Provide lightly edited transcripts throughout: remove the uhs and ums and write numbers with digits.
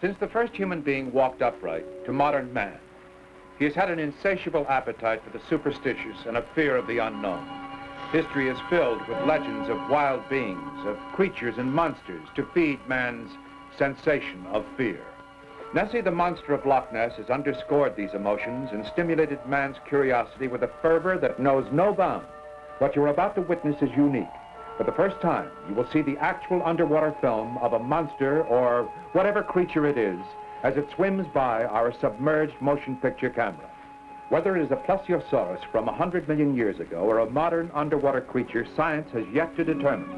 Since the first human being walked upright to modern man, he has had an insatiable appetite for the superstitious and a fear of the unknown. History is filled with legends of wild beings, of creatures and monsters to feed man's sensation of fear. Nessie, the monster of Loch Ness, has underscored these emotions and stimulated man's curiosity with a fervor that knows no bounds. What you're about to witness is unique. For the first time, you will see the actual underwater film of a monster or whatever creature it is as it swims by our submerged motion picture camera. Whether it is a plesiosaurus from 100 million years ago or a modern underwater creature, science has yet to determine.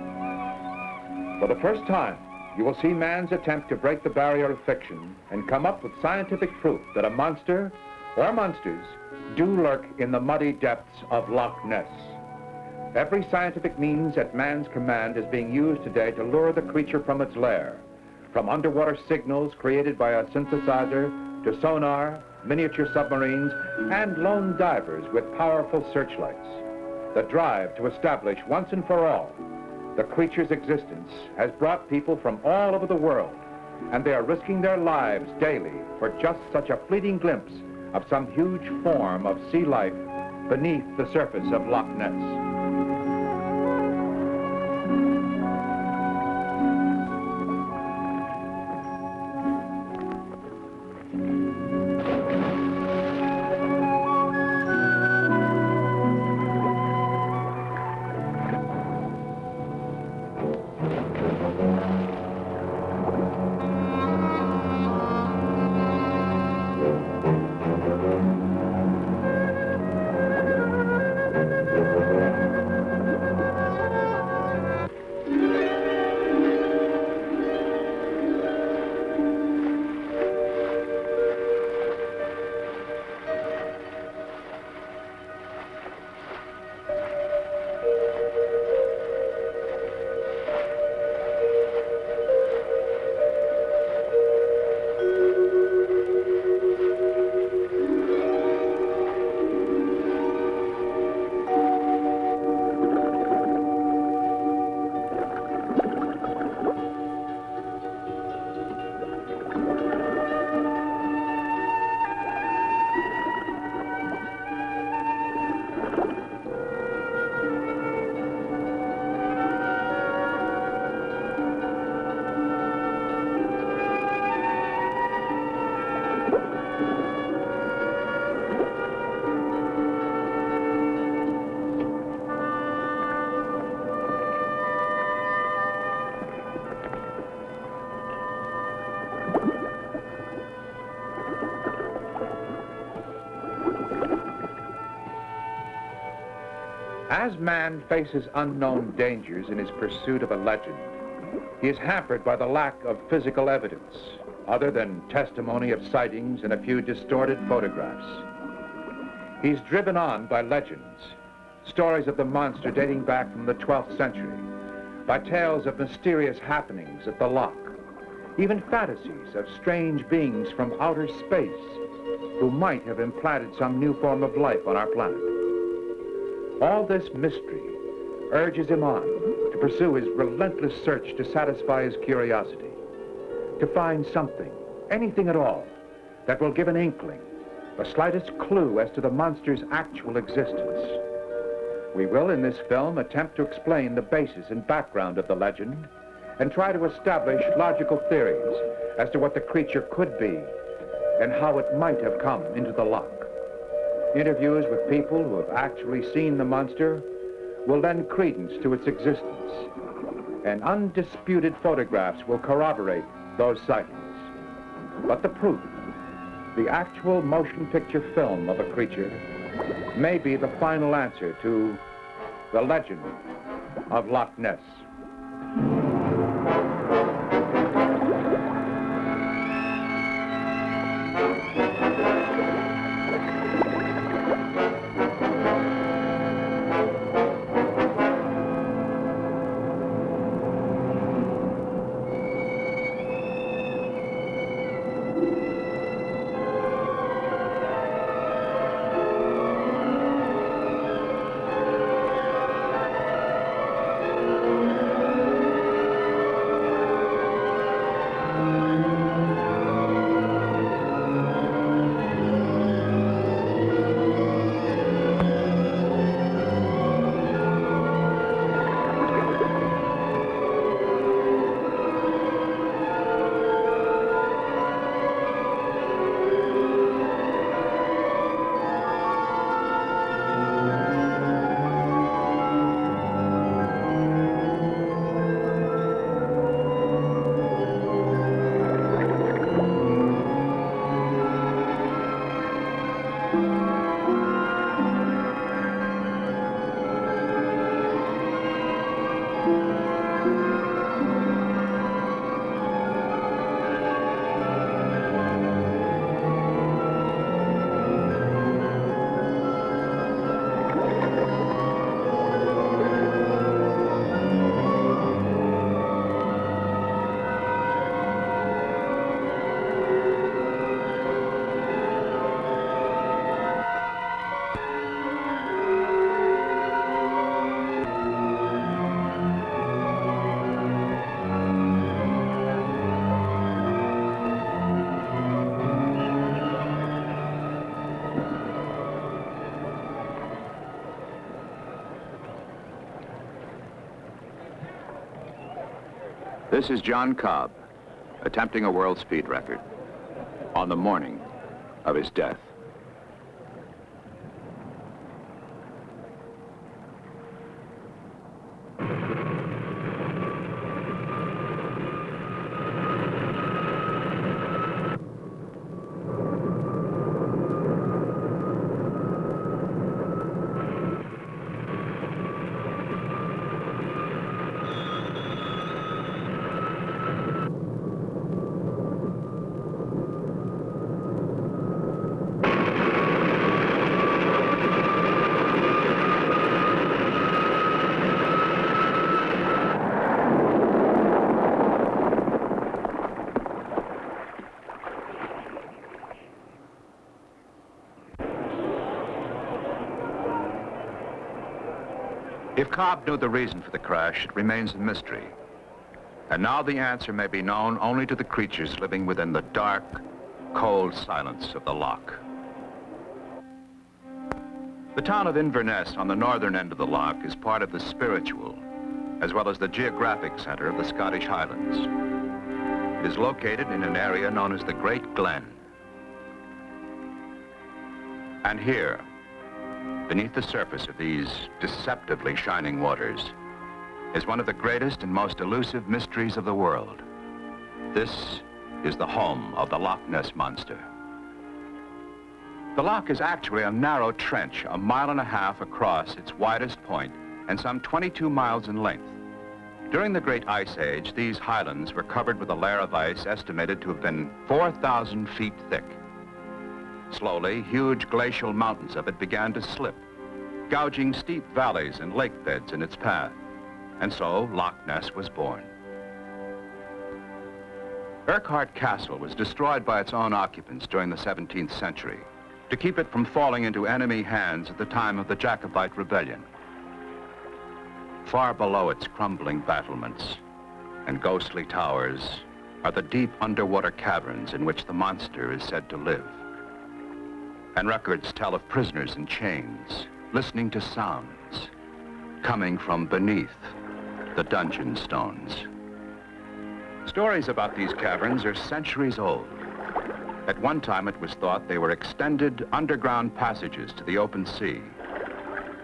For the first time, you will see man's attempt to break the barrier of fiction and come up with scientific proof that a monster or monsters do lurk in the muddy depths of Loch Ness. Every scientific means at man's command is being used today to lure the creature from its lair, from underwater signals created by a synthesizer to sonar, miniature submarines, and lone divers with powerful searchlights. The drive to establish once and for all the creature's existence has brought people from all over the world, and they are risking their lives daily for just such a fleeting glimpse of some huge form of sea life beneath the surface of Loch Ness. As man faces unknown dangers in his pursuit of a legend, he is hampered by the lack of physical evidence, other than testimony of sightings and a few distorted photographs. He's driven on by legends, stories of the monster dating back from the 12th century, by tales of mysterious happenings at the loch, even fantasies of strange beings from outer space who might have implanted some new form of life on our planet. All this mystery urges him on to pursue his relentless search to satisfy his curiosity, to find something, anything at all, that will give an inkling, the slightest clue as to the monster's actual existence. We will, in this film, attempt to explain the basis and background of the legend and try to establish logical theories as to what the creature could be and how it might have come into the loch. Interviews with people who have actually seen the monster will lend credence to its existence, and undisputed photographs will corroborate those sightings. But the proof, the actual motion picture film of a creature, may be the final answer to the legend of Loch Ness. This is John Cobb, attempting a world speed record on the morning of his death. If Cobb knew the reason for the crash, it remains a mystery. And now the answer may be known only to the creatures living within the dark, cold silence of the loch. The town of Inverness on the northern end of the loch is part of the spiritual, as well as the geographic center of the Scottish Highlands. It is located in an area known as the Great Glen. And here, beneath the surface of these deceptively shining waters, is one of the greatest and most elusive mysteries of the world. This is the home of the Loch Ness monster. The loch is actually a narrow trench, 1.5 miles across its widest point and some 22 miles in length. During the Great Ice Age, these highlands were covered with a layer of ice estimated to have been 4,000 feet thick. Slowly, huge glacial mountains of it began to slip, gouging steep valleys and lake beds in its path. And so, Loch Ness was born. Urquhart Castle was destroyed by its own occupants during the 17th century to keep it from falling into enemy hands at the time of the Jacobite Rebellion. Far below its crumbling battlements and ghostly towers are the deep underwater caverns in which the monster is said to live. And records tell of prisoners in chains, listening to sounds coming from beneath the dungeon stones. Stories about these caverns are centuries old. At one time, it was thought they were extended underground passages to the open sea.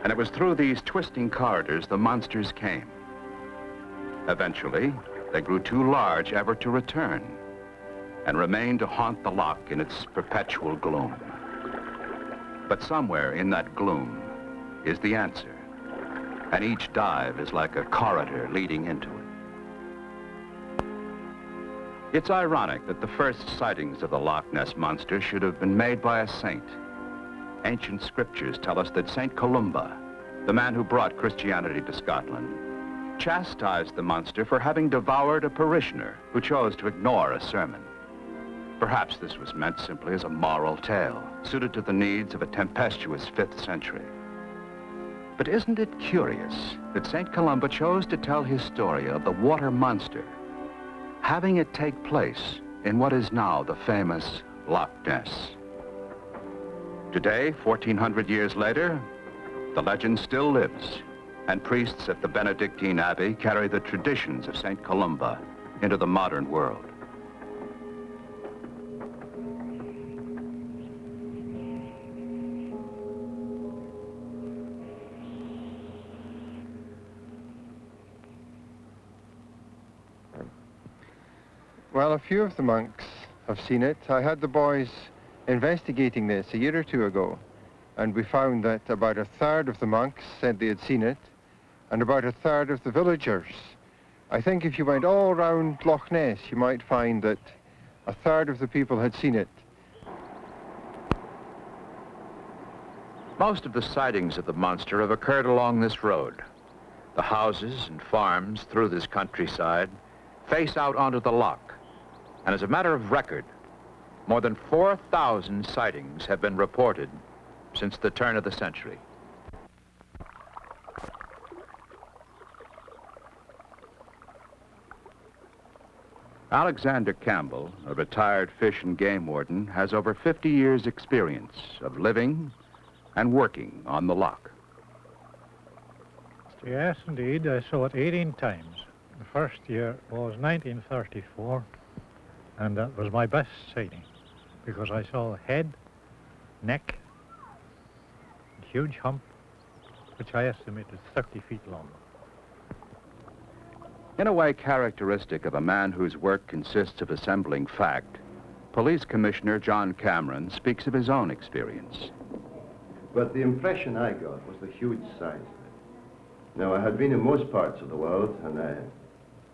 And it was through these twisting corridors the monsters came. Eventually, they grew too large ever to return and remained to haunt the loch in its perpetual gloom. But somewhere in that gloom is the answer, and each dive is like a corridor leading into it. It's ironic that the first sightings of the Loch Ness monster should have been made by a saint. Ancient scriptures tell us that Saint Columba, the man who brought Christianity to Scotland, chastised the monster for having devoured a parishioner who chose to ignore a sermon. Perhaps this was meant simply as a moral tale, suited to the needs of a tempestuous 5th century. But isn't it curious that St. Columba chose to tell his story of the water monster, having it take place in what is now the famous Loch Ness? Today, 1,400 years later, the legend still lives, and priests at the Benedictine Abbey carry the traditions of St. Columba into the modern world. Well, a few of the monks have seen it. I had the boys investigating this a year or two ago, and we found that about 1/3 of the monks said they had seen it, and about 1/3 of the villagers. I think if you went all around Loch Ness, you might find that 1/3 of the people had seen it. Most of the sightings of the monster have occurred along this road. The houses and farms through this countryside face out onto the loch. And as a matter of record, more than 4,000 sightings have been reported since the turn of the century. Alexander Campbell, a retired fish and game warden, has over 50 years' experience of living and working on the loch. Yes, indeed. I saw it 18 times. The first year was 1934, and that was my best sighting because I saw head, neck, huge hump, which I estimated 30 feet long. In a way characteristic of a man whose work consists of assembling fact, Police Commissioner John Cameron speaks of his own experience. But the impression I got was the huge size of it. Now, I had been in most parts of the world, and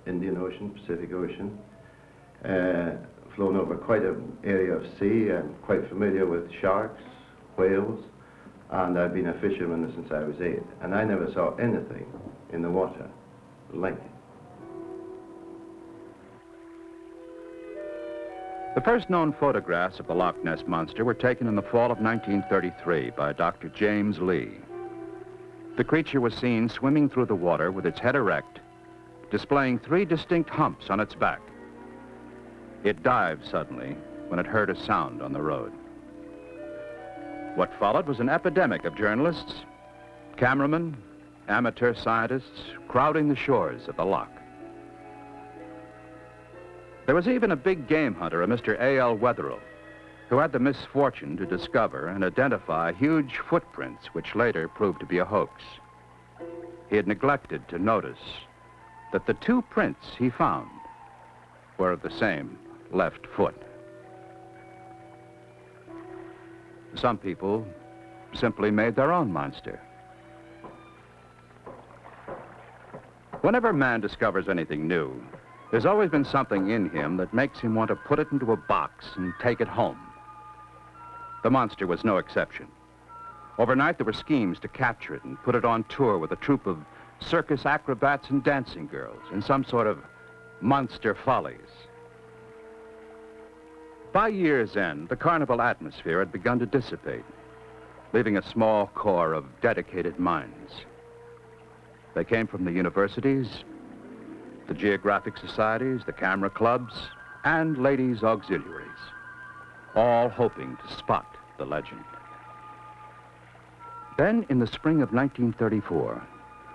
Indian Ocean, Pacific Ocean, flown over quite an area of sea, and quite familiar with sharks, whales, and I've been a fisherman since I was 8, and I never saw anything in the water like it. The first known photographs of the Loch Ness Monster were taken in the fall of 1933 by Dr. James Lee. The creature was seen swimming through the water with its head erect, displaying 3 distinct humps on its back. It dived suddenly when it heard a sound on the road. What followed was an epidemic of journalists, cameramen, amateur scientists crowding the shores of the loch. There was even a big game hunter, a Mr. A.L. Wetherill, who had the misfortune to discover and identify huge footprints which later proved to be a hoax. He had neglected to notice that the 2 prints he found were of the same left foot. Some people simply made their own monster. Whenever man discovers anything new, there's always been something in him that makes him want to put it into a box and take it home. The monster was no exception. Overnight, there were schemes to capture it and put it on tour with a troupe of circus acrobats and dancing girls in some sort of monster follies. By year's end, the carnival atmosphere had begun to dissipate, leaving a small core of dedicated minds. They came from the universities, the geographic societies, the camera clubs, and ladies' auxiliaries, all hoping to spot the legend. Then, in the spring of 1934,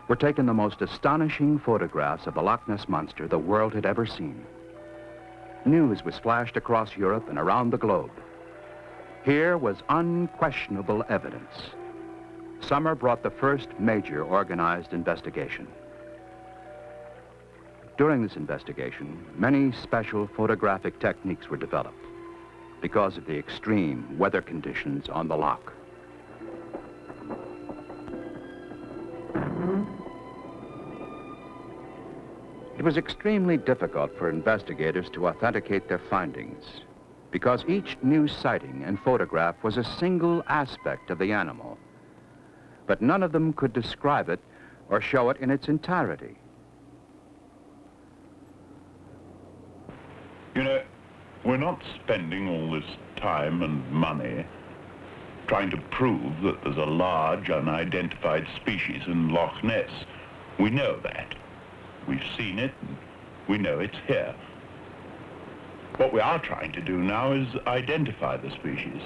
were taken the most astonishing photographs of the Loch Ness Monster the world had ever seen. News was flashed across Europe and around the globe. Here was unquestionable evidence. Summer brought the first major organized investigation. During this investigation, many special photographic techniques were developed because of the extreme weather conditions on the loch. It was extremely difficult for investigators to authenticate their findings because each new sighting and photograph was a single aspect of the animal, but none of them could describe it or show it in its entirety. You know, we're not spending all this time and money trying to prove that there's a large unidentified species in Loch Ness. We know that. We've seen it, and we know it's here. What we are trying to do now is identify the species.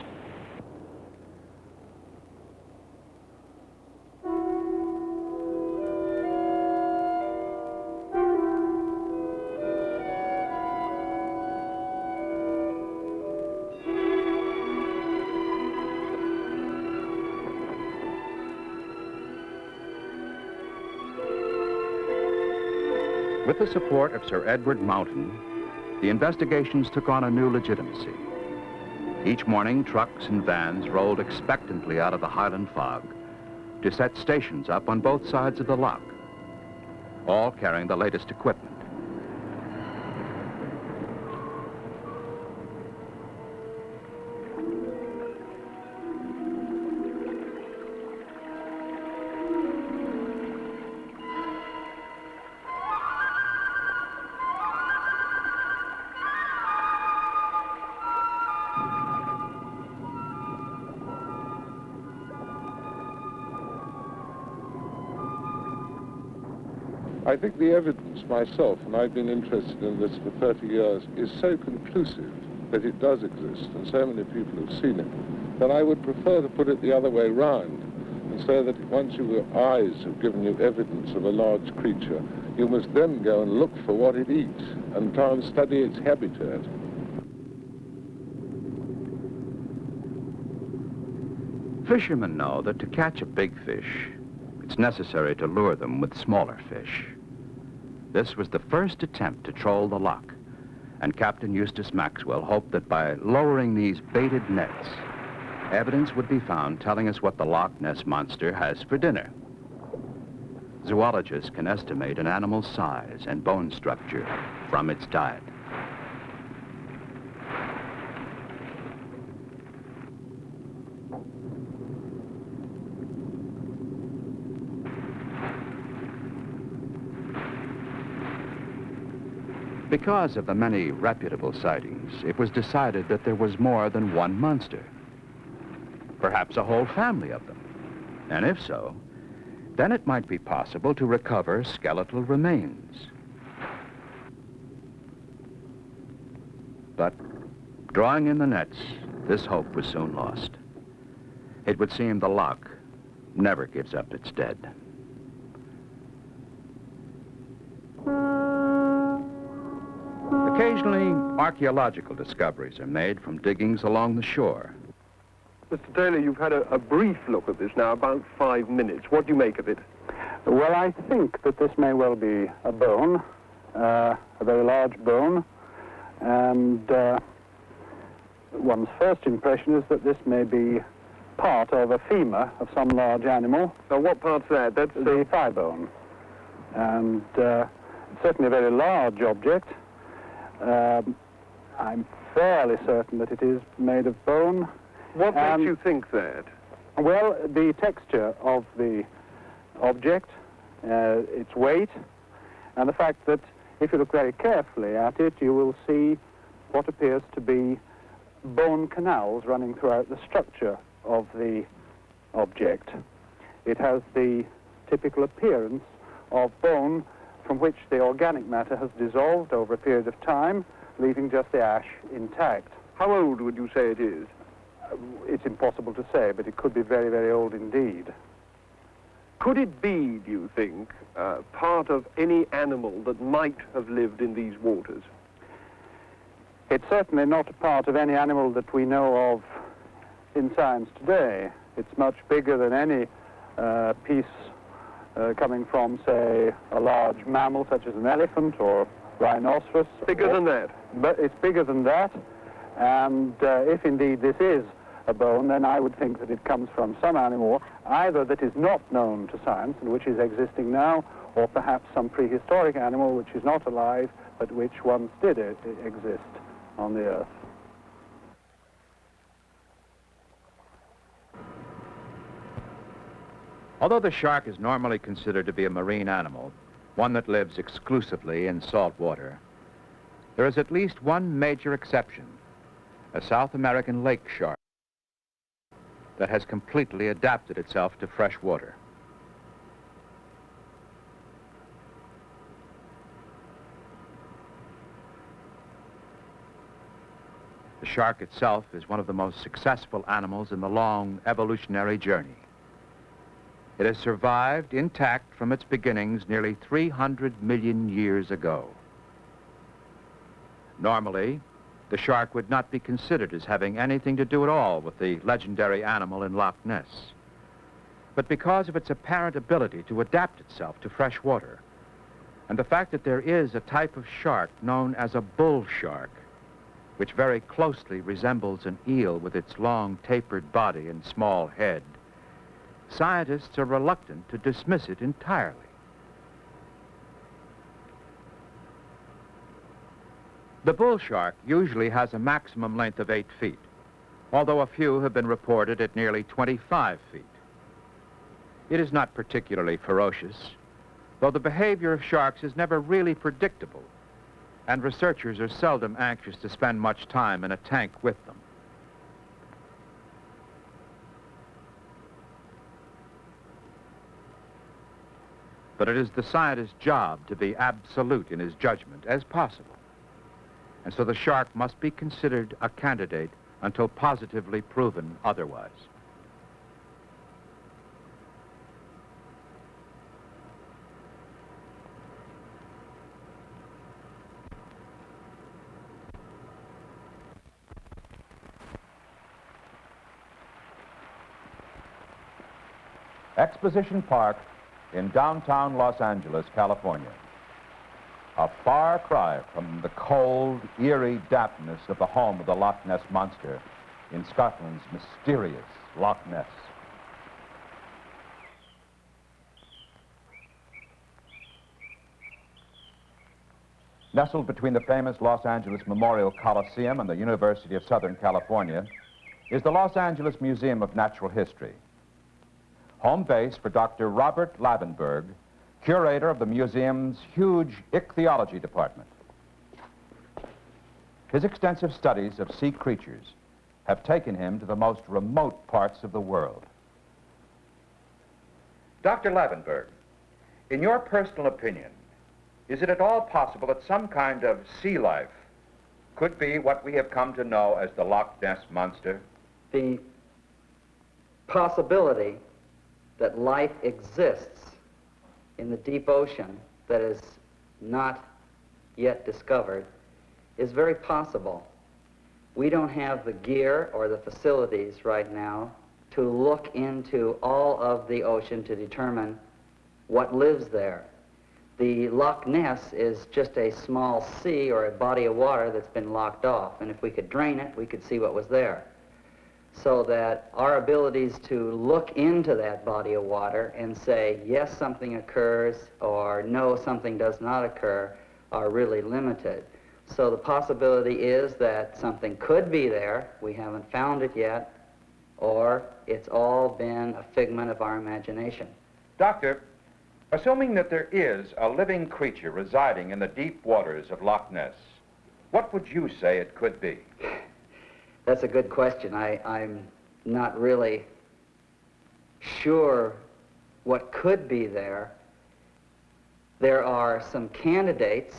With the support of Sir Edward Mountain, the investigations took on a new legitimacy. Each morning, trucks and vans rolled expectantly out of the Highland fog to set stations up on both sides of the loch, all carrying the latest equipment. I think the evidence myself, and I've been interested in this for 30 years, is so conclusive that it does exist, and so many people have seen it, that I would prefer to put it the other way round, And so that once your eyes have given you evidence of a large creature, you must then go and look for what it eats and try and study its habitat. Fishermen know that to catch a big fish, it's necessary to lure them with smaller fish. This was the first attempt to troll the loch, and Captain Eustace Maxwell hoped that by lowering these baited nets, evidence would be found telling us what the Loch Ness monster has for dinner. Zoologists can estimate an animal's size and bone structure from its diet. Because of the many reputable sightings, it was decided that there was more than one monster. Perhaps a whole family of them. And if so, then it might be possible to recover skeletal remains. But drawing in the nets, this hope was soon lost. It would seem the loch never gives up its dead. Occasionally, archaeological discoveries are made from diggings along the shore. Mr. Taylor, you've had a brief look at this now, about 5 minutes. What do you make of it? Well, I think that this may well be a bone, a very large bone, and one's first impression is that this may be part of a femur of some large animal. Now, what part's that? That's the thigh bone. And it's certainly a very large object. I'm fairly certain that it is made of bone. What makes you think that? Well, the texture of the object, its weight, and the fact that if you look very carefully at it, you will see what appears to be bone canals running throughout the structure of the object. It has the typical appearance of bone from which the organic matter has dissolved over a period of time, leaving just the ash intact. How old would you say it is? It's impossible to say, but it could be very, very old indeed. Could it be, do you think, part of any animal that might have lived in these waters? It's certainly not a part of any animal that we know of in science today. It's much bigger than any piece coming from, say, a large mammal such as an elephant or rhinoceros. Bigger than that? But it's bigger than that, and if indeed this is a bone, then I would think that it comes from some animal, either that is not known to science and which is existing now, or perhaps some prehistoric animal which is not alive, but which once did exist on the Earth. Although the shark is normally considered to be a marine animal, one that lives exclusively in salt water, there is at least one major exception, a South American lake shark that has completely adapted itself to fresh water. The shark itself is one of the most successful animals in the long evolutionary journey. It has survived intact from its beginnings nearly 300 million years ago. Normally, the shark would not be considered as having anything to do at all with the legendary animal in Loch Ness. But because of its apparent ability to adapt itself to fresh water, and the fact that there is a type of shark known as a bull shark, which very closely resembles an eel with its long tapered body and small head, scientists are reluctant to dismiss it entirely. The bull shark usually has a maximum length of 8 feet, although a few have been reported at nearly 25 feet. It is not particularly ferocious, though the behavior of sharks is never really predictable, and researchers are seldom anxious to spend much time in a tank with them. But it is the scientist's job to be absolute in his judgment as possible. And so the shark must be considered a candidate until positively proven otherwise. Exposition Park in downtown Los Angeles, California. A far cry from the cold, eerie dampness of the home of the Loch Ness Monster in Scotland's mysterious Loch Ness. Nestled between the famous Los Angeles Memorial Coliseum and the University of Southern California is the Los Angeles Museum of Natural History. Home base for Dr. Robert Lavenberg, curator of the museum's huge ichthyology department. His extensive studies of sea creatures have taken him to the most remote parts of the world. Dr. Lavenberg, in your personal opinion, is it at all possible that some kind of sea life could be what we have come to know as the Loch Ness Monster? The possibility that life exists in the deep ocean that is not yet discovered is very possible. We don't have the gear or the facilities right now to look into all of the ocean to determine what lives there. The Loch Ness is just a small sea or a body of water that's been locked off, and if we could drain it, we could see what was there. So that our abilities to look into that body of water and say, yes, something occurs, or no, something does not occur, are really limited. So the possibility is that something could be there, we haven't found it yet, or it's all been a figment of our imagination. Doctor, assuming that there is a living creature residing in the deep waters of Loch Ness, what would you say it could be? That's a good question. I'm not really sure what could be there. There are some candidates.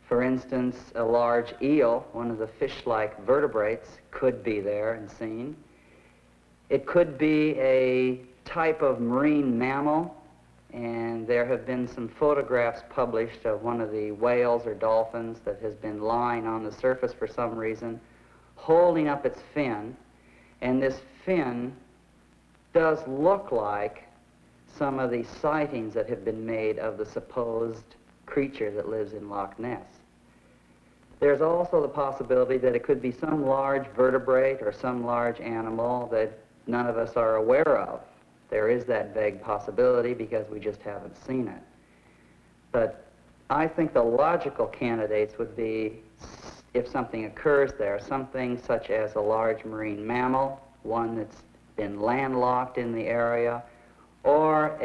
For instance, a large eel, one of the fish-like vertebrates, could be there and seen. It could be a type of marine mammal, and there have been some photographs published of one of the whales or dolphins that has been lying on the surface for some reason, holding up its fin, and this fin does look like some of the sightings that have been made of the supposed creature that lives in Loch Ness. There's also the possibility that it could be some large vertebrate or some large animal that none of us are aware of. There is that vague possibility because we just haven't seen it. But I think the logical candidates would be, if something occurs there, something such as a large marine mammal, one that's been landlocked in the area, or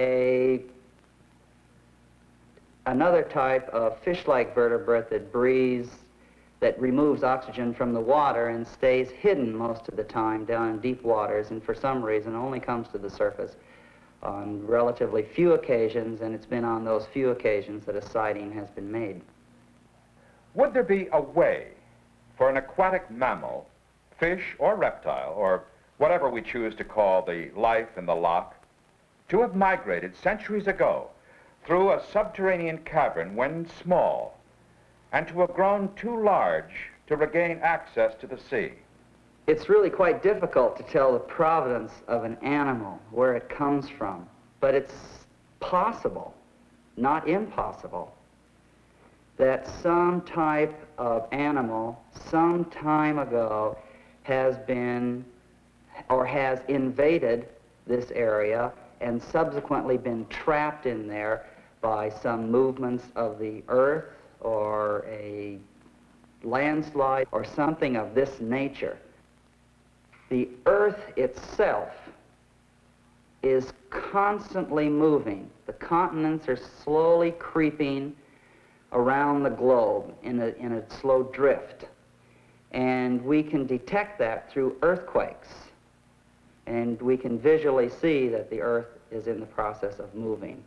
another type of fish-like vertebrate that breathes, that removes oxygen from the water and stays hidden most of the time down in deep waters, and for some reason only comes to the surface on relatively few occasions, and it's been on those few occasions that a sighting has been made. Would there be a way for an aquatic mammal, fish or reptile, or whatever we choose to call the life in the loch, to have migrated centuries ago through a subterranean cavern when small, and to have grown too large to regain access to the sea? It's really quite difficult to tell the provenance of an animal, where it comes from, but it's possible, not impossible, that some type of animal some time ago has been or has invaded this area and subsequently been trapped in there by some movements of the earth or a landslide or something of this nature. The earth itself is constantly moving. The continents are slowly creeping around the globe in a slow drift. And we can detect that through earthquakes. And we can visually see that the earth is in the process of moving.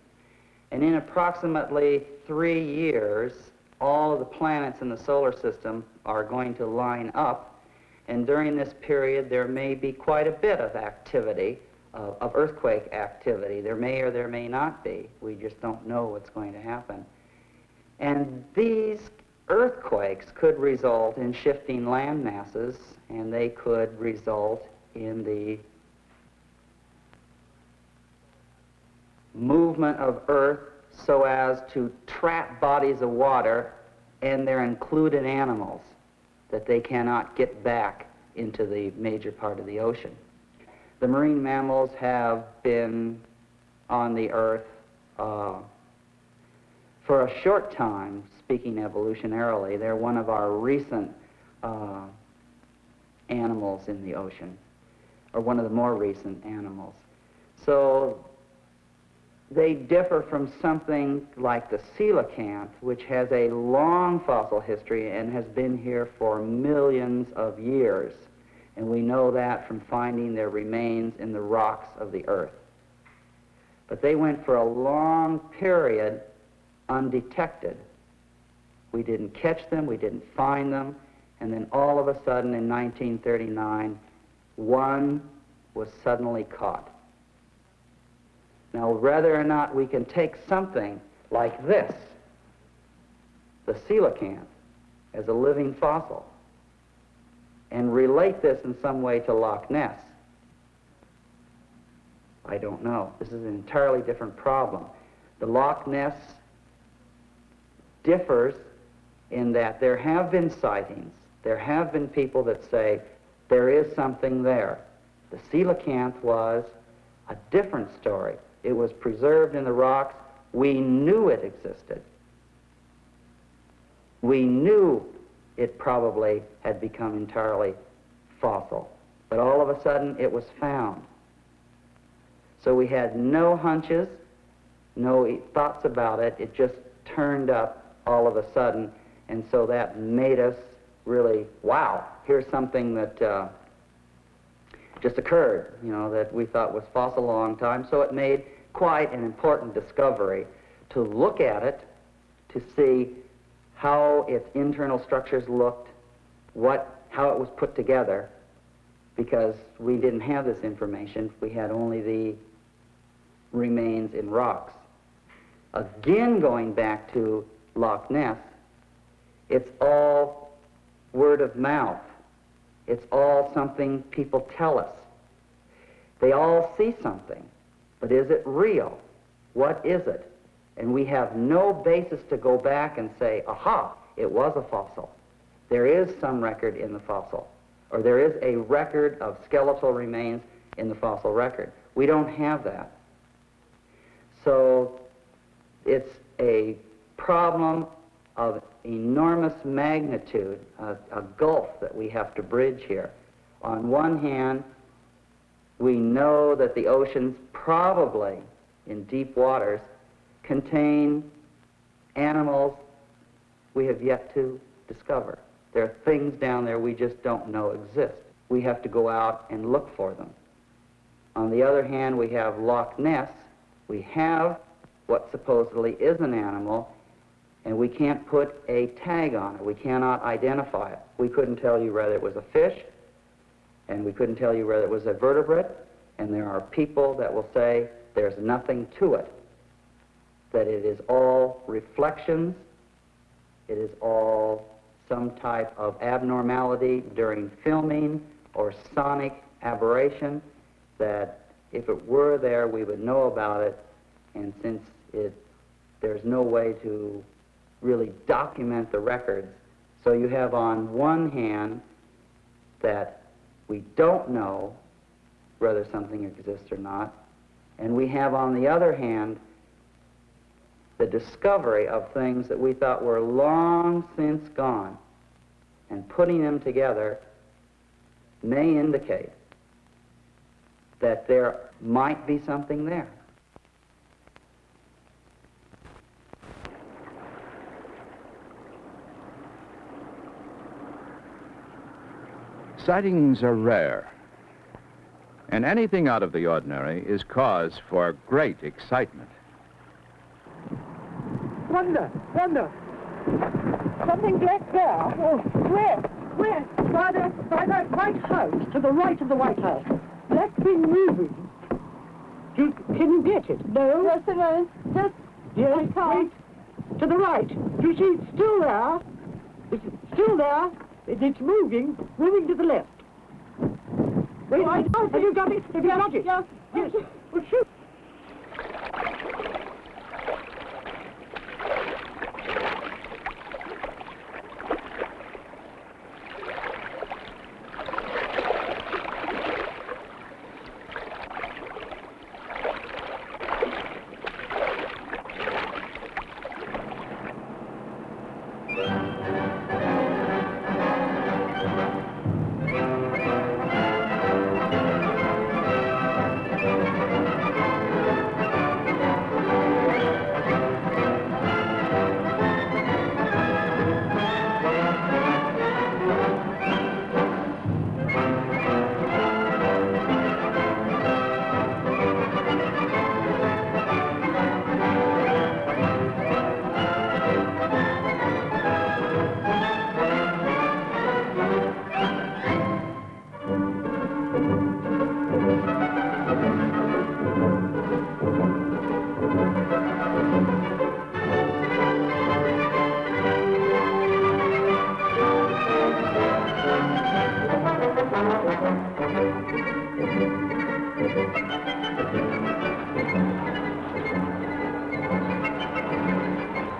And in approximately 3 years, all of the planets in the solar system are going to line up. And during this period, there may be quite a bit of activity, of earthquake activity. There may or there may not be. We just don't know what's going to happen. And these earthquakes could result in shifting land masses, and they could result in the movement of Earth so as to trap bodies of water, and they're included animals that they cannot get back into the major part of the ocean. The marine mammals have been on the Earth for a short time, speaking evolutionarily. They're one of our recent animals in the ocean, or one of the more recent animals. So they differ from something like the coelacanth, which has a long fossil history and has been here for millions of years. And we know that from finding their remains in the rocks of the Earth. But they went for a long period undetected. We didn't catch them, we didn't find them, and then all of a sudden in 1939, one was suddenly caught. Now, whether or not we can take something like this, the coelacanth, as a living fossil, and relate this in some way to Loch Ness, I don't know. This is an entirely different problem. The Loch Ness differs in that there have been sightings, there have been people that say there is something there. The coelacanth was a different story. It was preserved in the rocks. We knew it existed. We knew it probably had become entirely fossil. But all of a sudden, it was found. So we had no hunches, no thoughts about it. It just turned up all of a sudden. And so that made us really, wow, here's something that just occurred, you know, that we thought was fossil a long time. So it made quite an important discovery to look at it, to see how its internal structures looked, how it was put together, because we didn't have this information. We had only the remains in rocks. Again, going back to Loch Ness, it's all word of mouth. It's all something people tell us. They all see something, but is it real? What is it? And we have no basis to go back and say, aha, it was a fossil. There is some record in the fossil, or there is a record of skeletal remains in the fossil record. We don't have that. So it's a problem of enormous magnitude, a gulf that we have to bridge here. On one hand, we know that the oceans probably, in deep waters, contain animals we have yet to discover. There are things down there we just don't know exist. We have to go out and look for them. On the other hand, we have Loch Ness. We have what supposedly is an animal, and we can't put a tag on it. We cannot identify it. We couldn't tell you whether it was a fish, and we couldn't tell you whether it was a vertebrate, and there are people that will say there's nothing to it, that it is all reflections, it is all some type of abnormality during filming or sonic aberration, that if it were there, we would know about it, and since there's no way to really document the records, so you have on one hand that we don't know whether something exists or not, and we have on the other hand the discovery of things that we thought were long since gone, and putting them together may indicate that there might be something there. Sightings are rare, and anything out of the ordinary is cause for great excitement. Wonder! Something black there. Oh, where? By that White House, to the right of the White House. That thing moving. Can you get it? No? Yes, it is. Just yes, I can't. wait. To the right. Do you see it's still there? It's still there. It's moving to the left. Wait, have you got it? Have you got it? Yes. Yes. Well, shoot.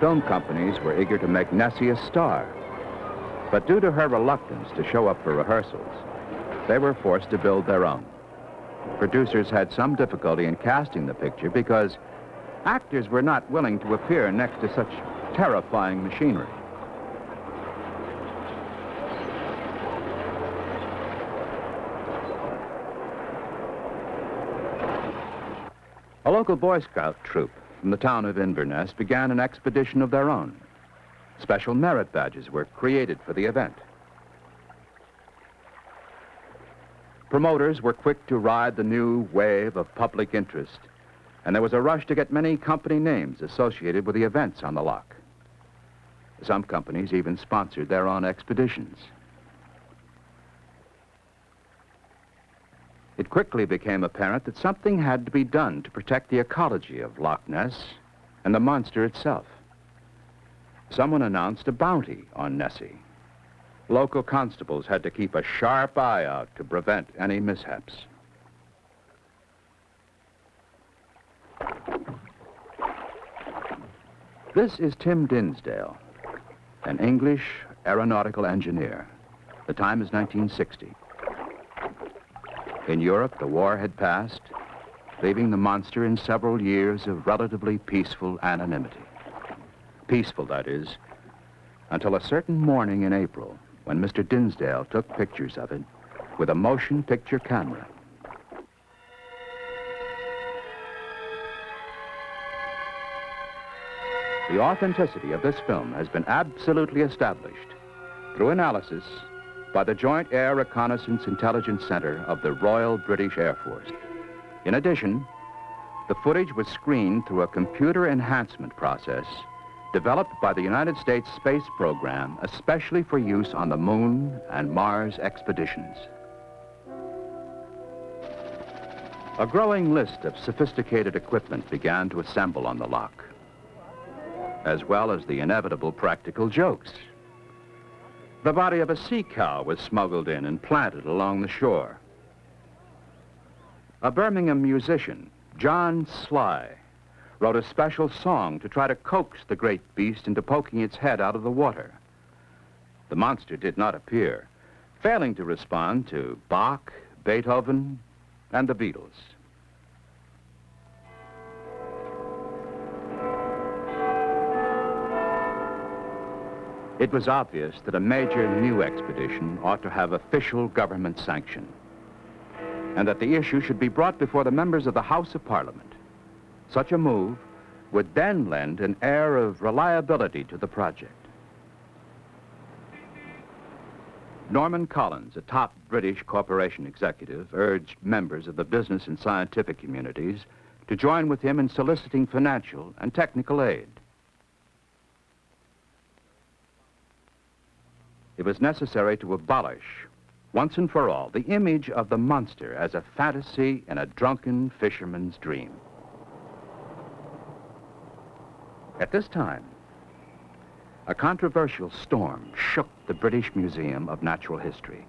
Film companies were eager to make Nessie a star, but due to her reluctance to show up for rehearsals, they were forced to build their own. Producers had some difficulty in casting the picture because actors were not willing to appear next to such terrifying machinery. A local Boy Scout troop from the town of Inverness began an expedition of their own. Special merit badges were created for the event. Promoters were quick to ride the new wave of public interest, and there was a rush to get many company names associated with the events on the loch. Some companies even sponsored their own expeditions. It quickly became apparent that something had to be done to protect the ecology of Loch Ness and the monster itself. Someone announced a bounty on Nessie. Local constables had to keep a sharp eye out to prevent any mishaps. This is Tim Dinsdale, an English aeronautical engineer. The time is 1960. In Europe, the war had passed, leaving the monster in several years of relatively peaceful anonymity. Peaceful, that is, until a certain morning in April when Mr. Dinsdale took pictures of it with a motion picture camera. The authenticity of this film has been absolutely established through analysis by the Joint Air Reconnaissance Intelligence Center of the Royal British Air Force. In addition, the footage was screened through a computer enhancement process developed by the United States Space Program, especially for use on the Moon and Mars expeditions. A growing list of sophisticated equipment began to assemble on the loch, as well as the inevitable practical jokes. The body of a sea cow was smuggled in and planted along the shore. A Birmingham musician, John Sly, wrote a special song to try to coax the great beast into poking its head out of the water. The monster did not appear, failing to respond to Bach, Beethoven, and the Beatles. It was obvious that a major new expedition ought to have official government sanction, and that the issue should be brought before the members of the House of Parliament. Such a move would then lend an air of reliability to the project. Norman Collins, a top British corporation executive, urged members of the business and scientific communities to join with him in soliciting financial and technical aid. It was necessary to abolish, once and for all, the image of the monster as a fantasy and a drunken fisherman's dream. At this time, a controversial storm shook the British Museum of Natural History.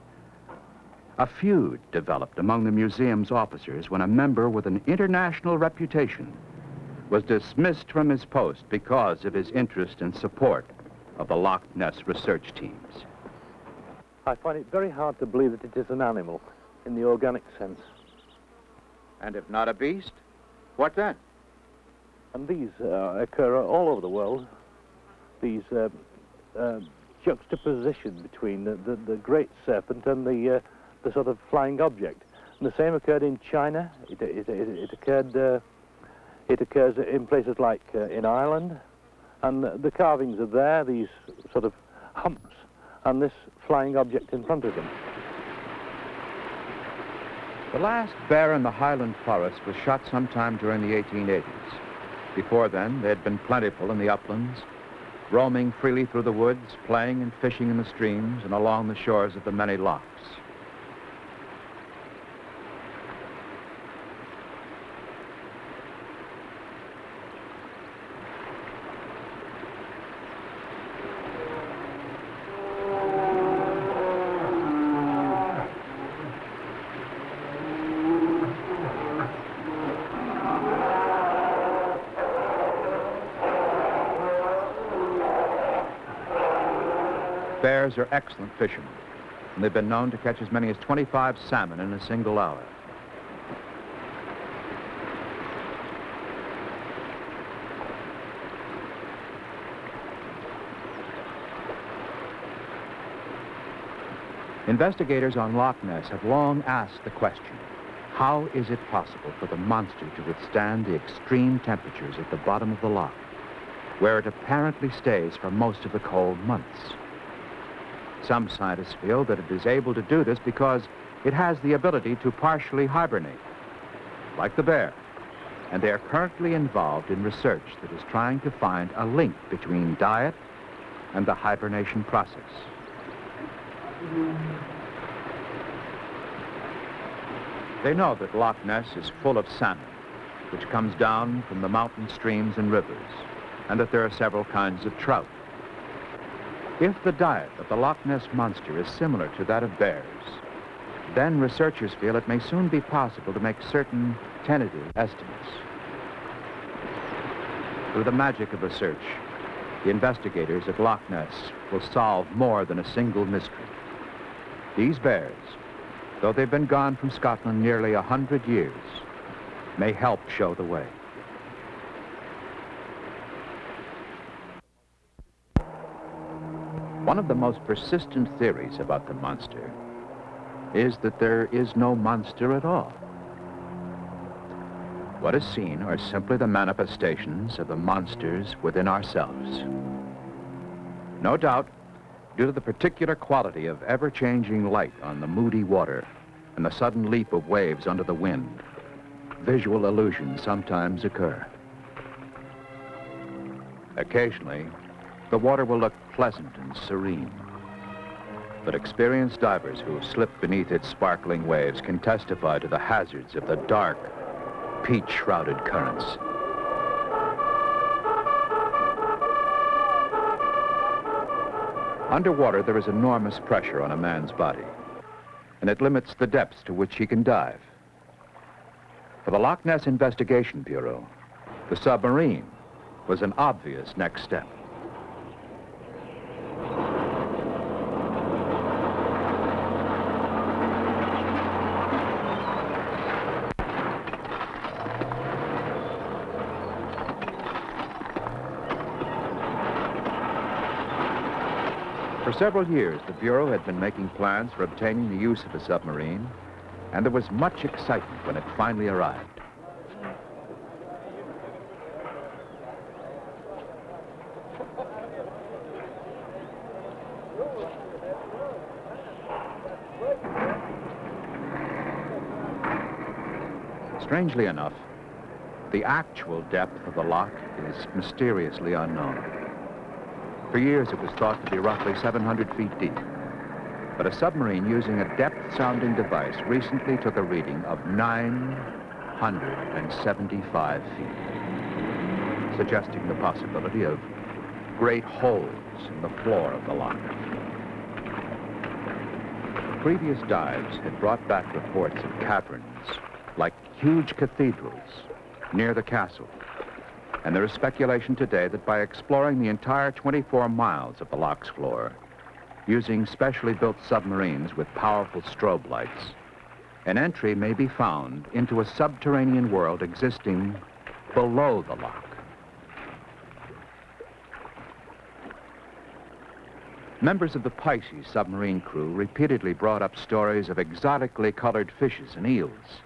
A feud developed among the museum's officers when a member with an international reputation was dismissed from his post because of his interest and support of the Loch Ness research teams. I find it very hard to believe that it is an animal in the organic sense. And if not a beast, what then? And these occur all over the world. These juxtaposition between the great serpent and the sort of flying object. And the same occurred in China. It occurs in places like in Ireland. And the carvings are there, these sort of humps, and this flying object in front of them. The last bear in the Highland forest was shot sometime during the 1880s. Before then, they had been plentiful in the uplands, roaming freely through the woods, playing and fishing in the streams and along the shores of the many lochs. bears are excellent fishermen, and they've been known to catch as many as 25 salmon in a single hour. Investigators on Loch Ness have long asked the question, how is it possible for the monster to withstand the extreme temperatures at the bottom of the loch, where it apparently stays for most of the cold months? Some scientists feel that it is able to do this because it has the ability to partially hibernate, like the bear, and they are currently involved in research that is trying to find a link between diet and the hibernation process. They know that Loch Ness is full of salmon, which comes down from the mountain streams and rivers, and that there are several kinds of trout. If the diet of the Loch Ness monster is similar to that of bears, then researchers feel it may soon be possible to make certain tentative estimates. Through the magic of research, the investigators at Loch Ness will solve more than a single mystery. These bears, though they've been gone from Scotland nearly 100 years, may help show the way. One of the most persistent theories about the monster is that there is no monster at all. What is seen are simply the manifestations of the monsters within ourselves. No doubt, due to the particular quality of ever-changing light on the moody water and the sudden leap of waves under the wind, visual illusions sometimes occur. Occasionally, the water will look pleasant and serene, but experienced divers who have slipped beneath its sparkling waves can testify to the hazards of the dark, peat-shrouded currents. Underwater, there is enormous pressure on a man's body, and it limits the depths to which he can dive. For the Loch Ness Investigation Bureau, the submarine was an obvious next step. For several years, the Bureau had been making plans for obtaining the use of a submarine, and there was much excitement when it finally arrived. Strangely enough, the actual depth of the loch is mysteriously unknown. For years, it was thought to be roughly 700 feet deep. But a submarine using a depth-sounding device recently took a reading of 975 feet, suggesting the possibility of great holes in the floor of the loch. Previous dives had brought back reports of caverns like huge cathedrals near the castle. And there is speculation today that by exploring the entire 24 miles of the loch's floor, using specially built submarines with powerful strobe lights, an entry may be found into a subterranean world existing below the loch. Members of the Pisces submarine crew repeatedly brought up stories of exotically colored fishes and eels.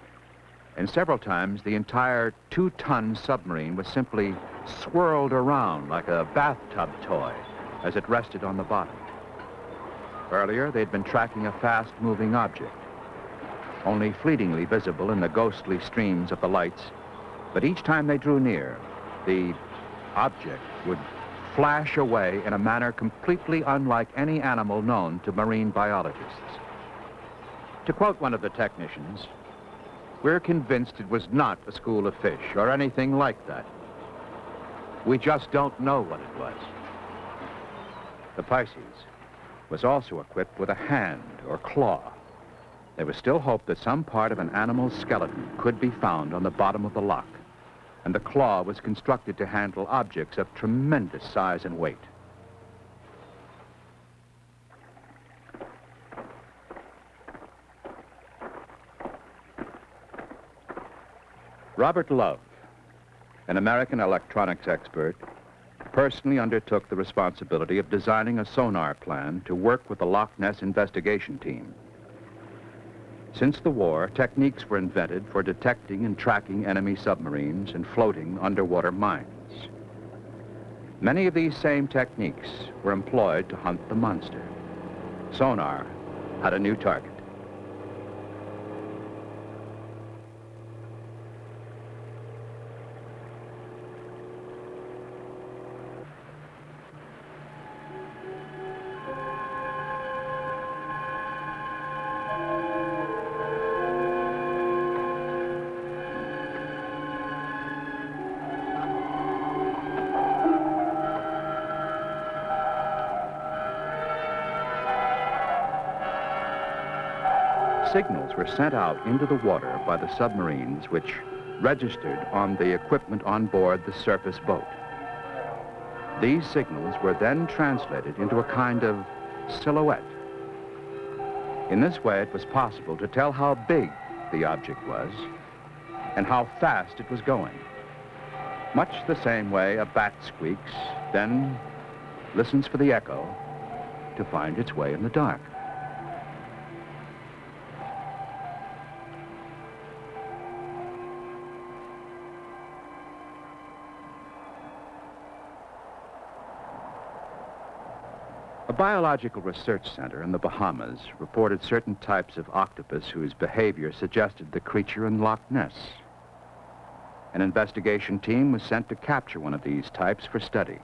And several times, the entire 2-ton submarine was simply swirled around like a bathtub toy as it rested on the bottom. Earlier, they'd been tracking a fast-moving object, only fleetingly visible in the ghostly streams of the lights, but each time they drew near, the object would flash away in a manner completely unlike any animal known to marine biologists. To quote one of the technicians, "We're convinced it was not a school of fish or anything like that. We just don't know what it was." The Pisces was also equipped with a hand or claw. There was still hope that some part of an animal's skeleton could be found on the bottom of the loch, and the claw was constructed to handle objects of tremendous size and weight. Robert Love, an American electronics expert, personally undertook the responsibility of designing a sonar plan to work with the Loch Ness investigation team. Since the war, techniques were invented for detecting and tracking enemy submarines and floating underwater mines. Many of these same techniques were employed to hunt the monster. Sonar had a new target. Signals were sent out into the water by the submarines, which registered on the equipment on board the surface boat. These signals were then translated into a kind of silhouette. In this way, it was possible to tell how big the object was and how fast it was going. Much the same way a bat squeaks, then listens for the echo to find its way in the dark. A biological research center in the Bahamas reported certain types of octopus whose behavior suggested the creature in Loch Ness. An investigation team was sent to capture one of these types for study.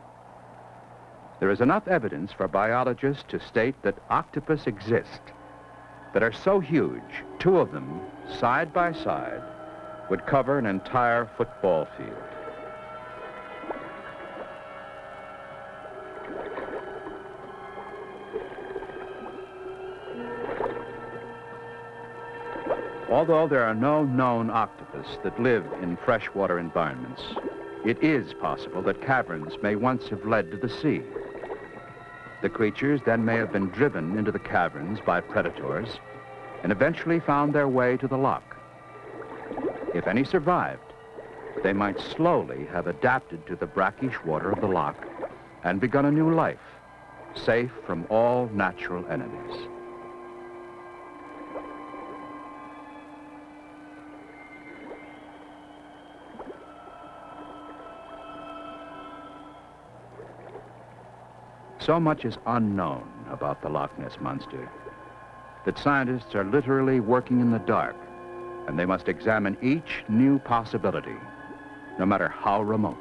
There is enough evidence for biologists to state that octopus exist that are so huge, two of them, side by side, would cover an entire football field. Although there are no known octopus that live in freshwater environments, it is possible that caverns may once have led to the sea. The creatures then may have been driven into the caverns by predators and eventually found their way to the loch. If any survived, they might slowly have adapted to the brackish water of the loch and begun a new life, safe from all natural enemies. So much is unknown about the Loch Ness monster that scientists are literally working in the dark, and they must examine each new possibility, no matter how remote.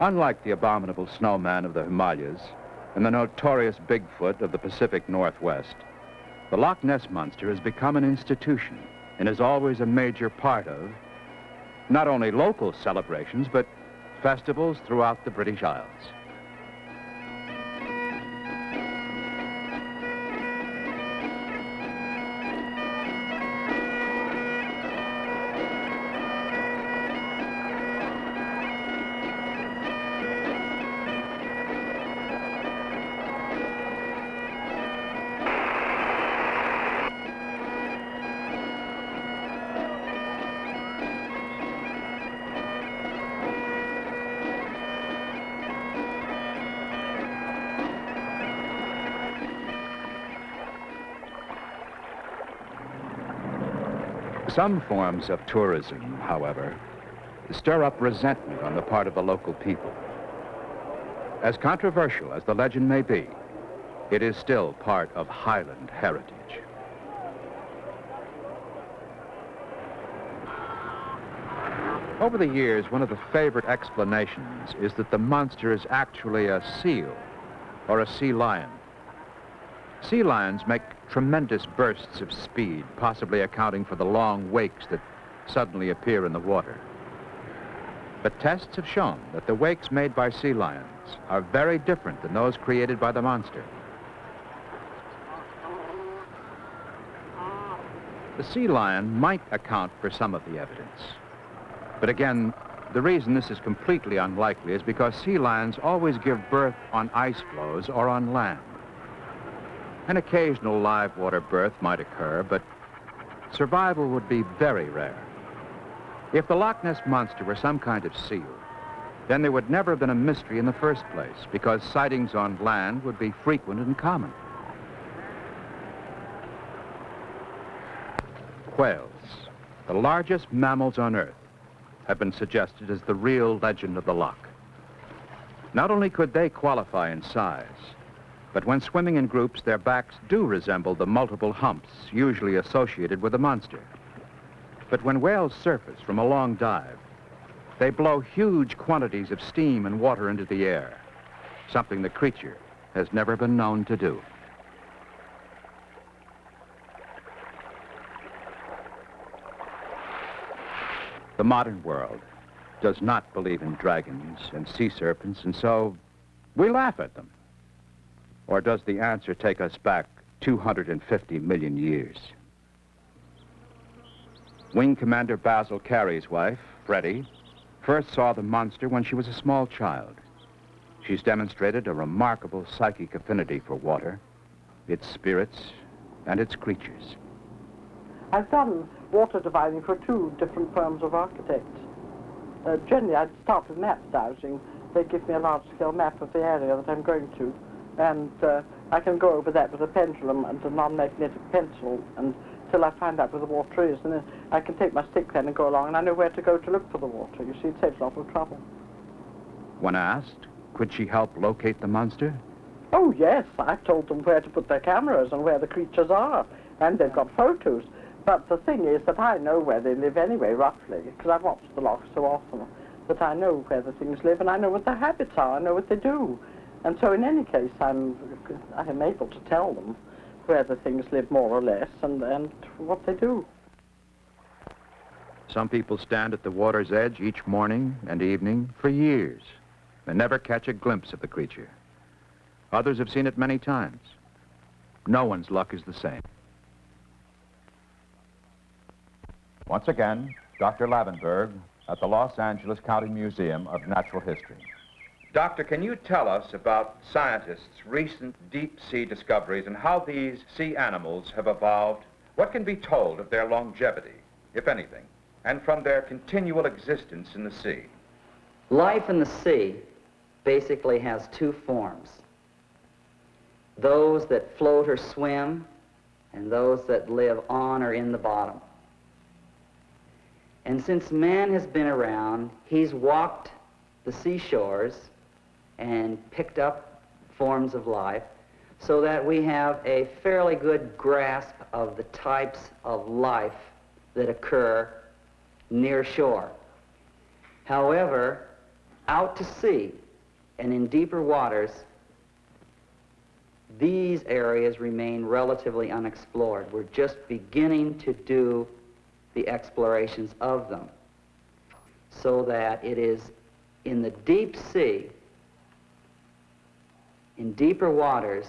Unlike the abominable snowman of the Himalayas and the notorious Bigfoot of the Pacific Northwest, the Loch Ness monster has become an institution and is always a major part of not only local celebrations, but festivals throughout the British Isles. Some forms of tourism, however, stir up resentment on the part of the local people. As controversial as the legend may be, it is still part of Highland heritage. Over the years, one of the favorite explanations is that the monster is actually a seal or a sea lion. Sea lions make tremendous bursts of speed, possibly accounting for the long wakes that suddenly appear in the water. But tests have shown that the wakes made by sea lions are very different than those created by the monster. The sea lion might account for some of the evidence. But again, the reason this is completely unlikely is because sea lions always give birth on ice floes or on land. An occasional live water birth might occur, but survival would be very rare. If the Loch Ness monster were some kind of seal, then there would never have been a mystery in the first place, because sightings on land would be frequent and common. Whales, the largest mammals on Earth, have been suggested as the real legend of the loch. Not only could they qualify in size, but when swimming in groups, their backs do resemble the multiple humps usually associated with a monster. But when whales surface from a long dive, they blow huge quantities of steam and water into the air, something the creature has never been known to do. The modern world does not believe in dragons and sea serpents, and so we laugh at them. Or does the answer take us back 250 million years? Wing Commander Basil Carey's wife, Freddie, first saw the monster when she was a small child. She's demonstrated a remarkable psychic affinity for water, its spirits, and its creatures. I've done water dividing for 2 different firms of architects. Generally, I'd start with map dowsing. They give me a large-scale map of the area that I'm going to, and I can go over that with a pendulum and a non-magnetic pencil until I find out where the water is, and then I can take my stick then and go along, and I know where to go to look for the water. You see, it saves a lot of trouble. When asked, could she help locate the monster? Oh, yes. I've told them where to put their cameras and where the creatures are, and they've got photos. But the thing is that I know where they live anyway, roughly, because I've watched the loch so often that I know where the things live, and I know what their habits are, I know what they do. And so in any case, I am able to tell them where the things live more or less and what they do. Some people stand at the water's edge each morning and evening for years and never catch a glimpse of the creature. Others have seen it many times. No one's luck is the same. Once again, Dr. Lavenberg at the Los Angeles County Museum of Natural History. Doctor, can you tell us about scientists' recent deep-sea discoveries and how these sea animals have evolved? What can be told of their longevity, if anything, and from their continual existence in the sea? Life in the sea basically has 2 forms. Those that float or swim, and those that live on or in the bottom. And since man has been around, he's walked the seashores and picked up forms of life so that we have a fairly good grasp of the types of life that occur near shore. However, out to sea and in deeper waters, these areas remain relatively unexplored. We're just beginning to do the explorations of them, so that it is in the deep sea, in deeper waters,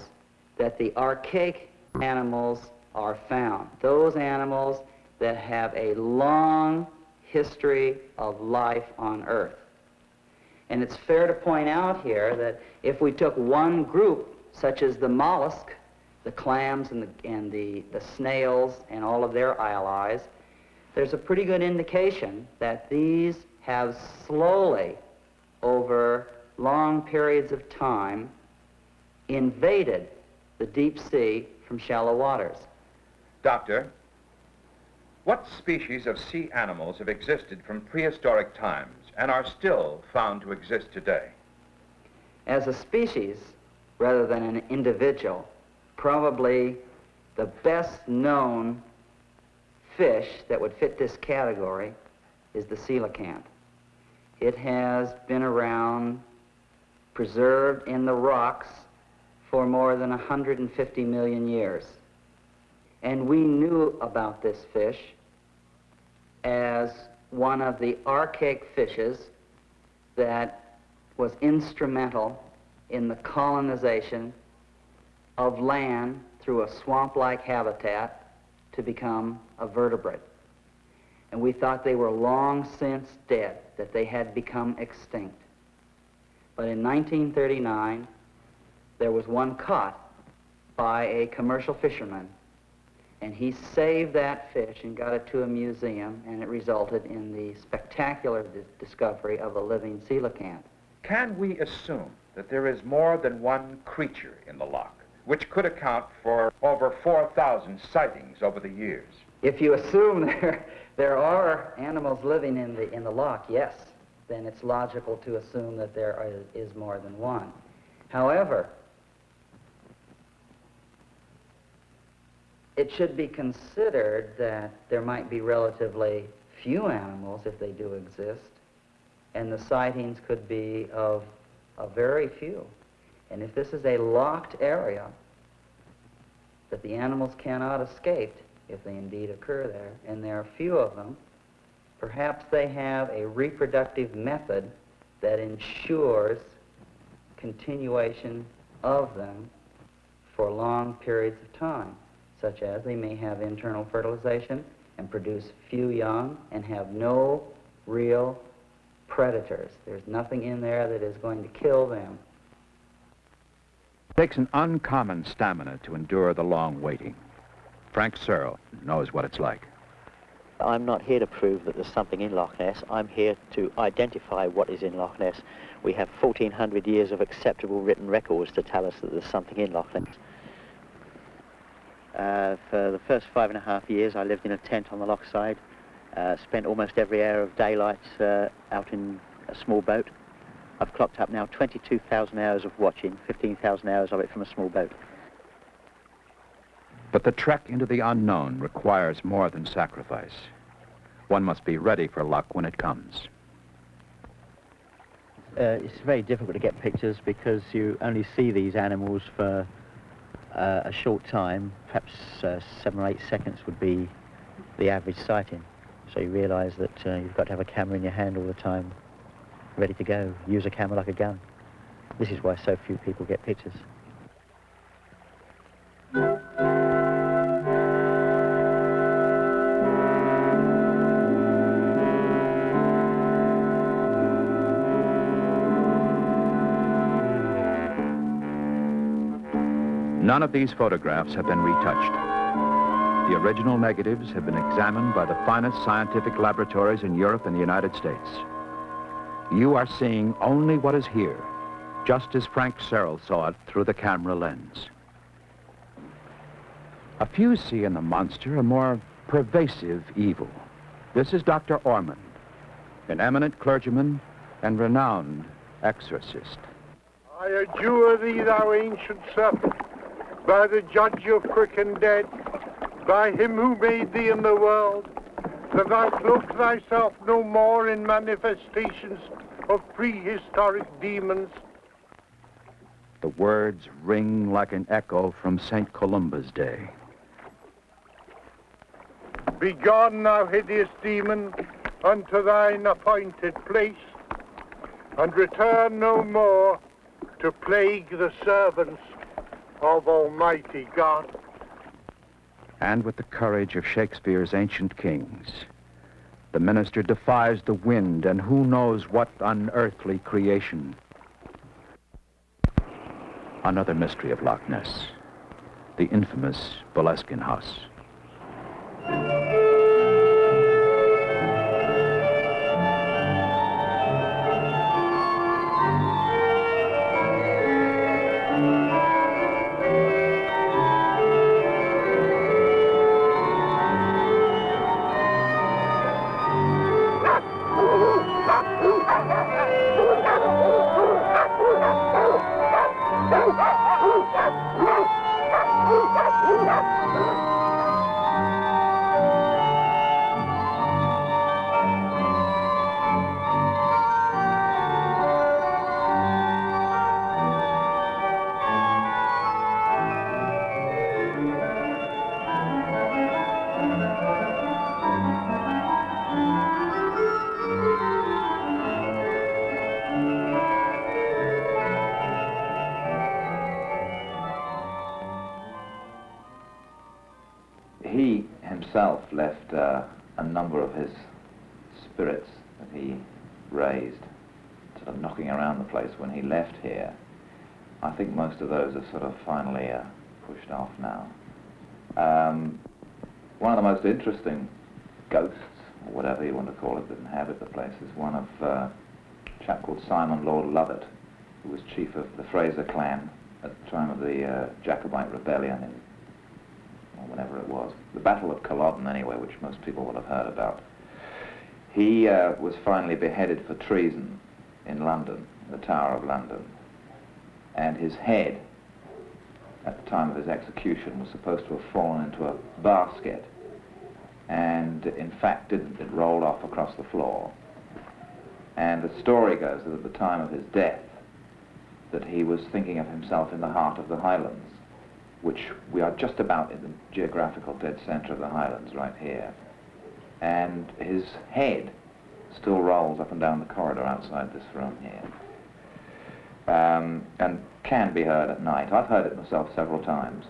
that the archaic animals are found. Those animals that have a long history of life on Earth. And it's fair to point out here that if we took one group, such as the mollusk, the clams and the snails and all of their allies, there's a pretty good indication that these have slowly, over long periods of time, invaded the deep sea from shallow waters. Doctor, what species of sea animals have existed from prehistoric times and are still found to exist today? As a species, rather than an individual, probably the best known fish that would fit this category is the coelacanth. It has been around, preserved in the rocks for more than 150 million years. And we knew about this fish as one of the archaic fishes that was instrumental in the colonization of land through a swamp-like habitat to become a vertebrate. And we thought they were long since dead, that they had become extinct. But in 1939, there was one caught by a commercial fisherman, and he saved that fish and got it to a museum, and it resulted in the spectacular discovery of a living coelacanth. Can we assume that there is more than one creature in the loch, which could account for over 4,000 sightings over the years? If you assume there are animals living in the loch, yes, then it's logical to assume that there is more than one. However, it should be considered that there might be relatively few animals, if they do exist, and the sightings could be of a very few. And if this is a locked area that the animals cannot escape, if they indeed occur there, and there are few of them, perhaps they have a reproductive method that ensures continuation of them for long periods of time, such as they may have internal fertilization and produce few young and have no real predators. There's nothing in there that is going to kill them. It takes an uncommon stamina to endure the long waiting. Frank Searle knows what it's like. I'm not here to prove that there's something in Loch Ness. I'm here to identify what is in Loch Ness. We have 1,400 years of acceptable written records to tell us that there's something in Loch Ness. For the first 5.5 years, I lived in a tent on the loch side, spent almost every hour of daylight out in a small boat. I've clocked up now 22,000 hours of watching, 15,000 hours of it from a small boat. But the trek into the unknown requires more than sacrifice. One must be ready for luck when it comes. It's very difficult to get pictures because you only see these animals for a short time. Perhaps 7 or 8 seconds would be the average sighting. So you realize that you've got to have a camera in your hand all the time, ready to go. Use a camera like a gun. This is why so few people get pictures. None of these photographs have been retouched. The original negatives have been examined by the finest scientific laboratories in Europe and the United States. You are seeing only what is here, just as Frank Searle saw it through the camera lens. A few see in the monster a more pervasive evil. This is Dr. Ormond, an eminent clergyman and renowned exorcist. I adjure thee, thou ancient serpent, by the judge of quick and dead, by him who made thee in the world, that thou cloak thyself no more in manifestations of prehistoric demons. The words ring like an echo from St. Columba's day. Begone, thou hideous demon, unto thine appointed place, and return no more to plague the servants of Almighty God. And with the courage of Shakespeare's ancient kings, the minister defies the wind and who knows what unearthly creation. Another mystery of Loch Ness, the infamous Boleskine House. himself left a number of his spirits that he raised, sort of knocking around the place when he left here. I think most of those are sort of finally pushed off now. One of the most interesting ghosts, or whatever you want to call it, that inhabit the place is one of a chap called Simon Lord Lovat, who was chief of the Fraser clan at the time of the Jacobite rebellion in, or whenever it was, the Battle of Culloden anyway, which most people will have heard about. He was finally beheaded for treason in London, the Tower of London, and his head at the time of his execution was supposed to have fallen into a basket, and in fact didn't. It rolled off across the floor. And the story goes that at the time of his death that he was thinking of himself in the heart of the Highlands, which we are just about in the geographical dead center of the Highlands right here. And his head still rolls up and down the corridor outside this room here. And can be heard at night. I've heard it myself several times.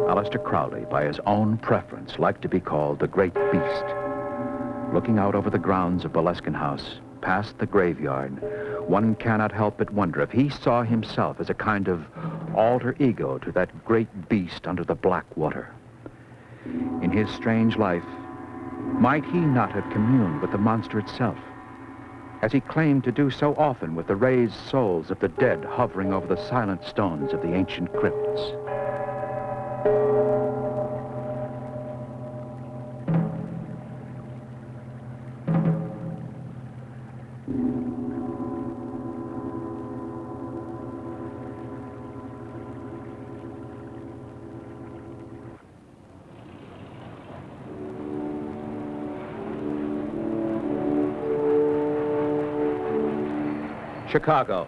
Aleister Crowley, by his own preference, liked to be called the Great Beast. Looking out over the grounds of Boleskine House, past the graveyard, one cannot help but wonder if he saw himself as a kind of alter ego to that great beast under the black water. In his strange life, might he not have communed with the monster itself, as he claimed to do so often with the raised souls of the dead hovering over the silent stones of the ancient crypts? Chicago.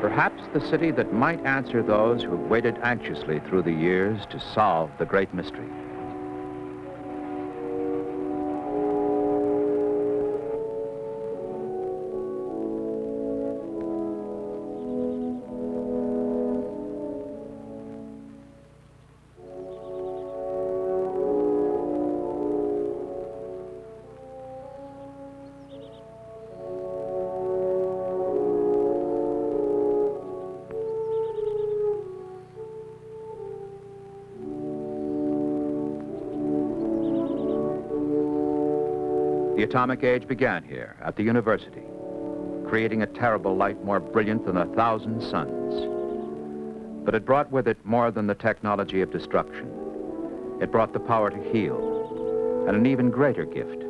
Perhaps the city that might answer those who've waited anxiously through the years to solve the great mystery. The atomic age began here at the university, creating a terrible light more brilliant than 1,000 suns. But it brought with it more than the technology of destruction. It brought the power to heal, and an even greater gift,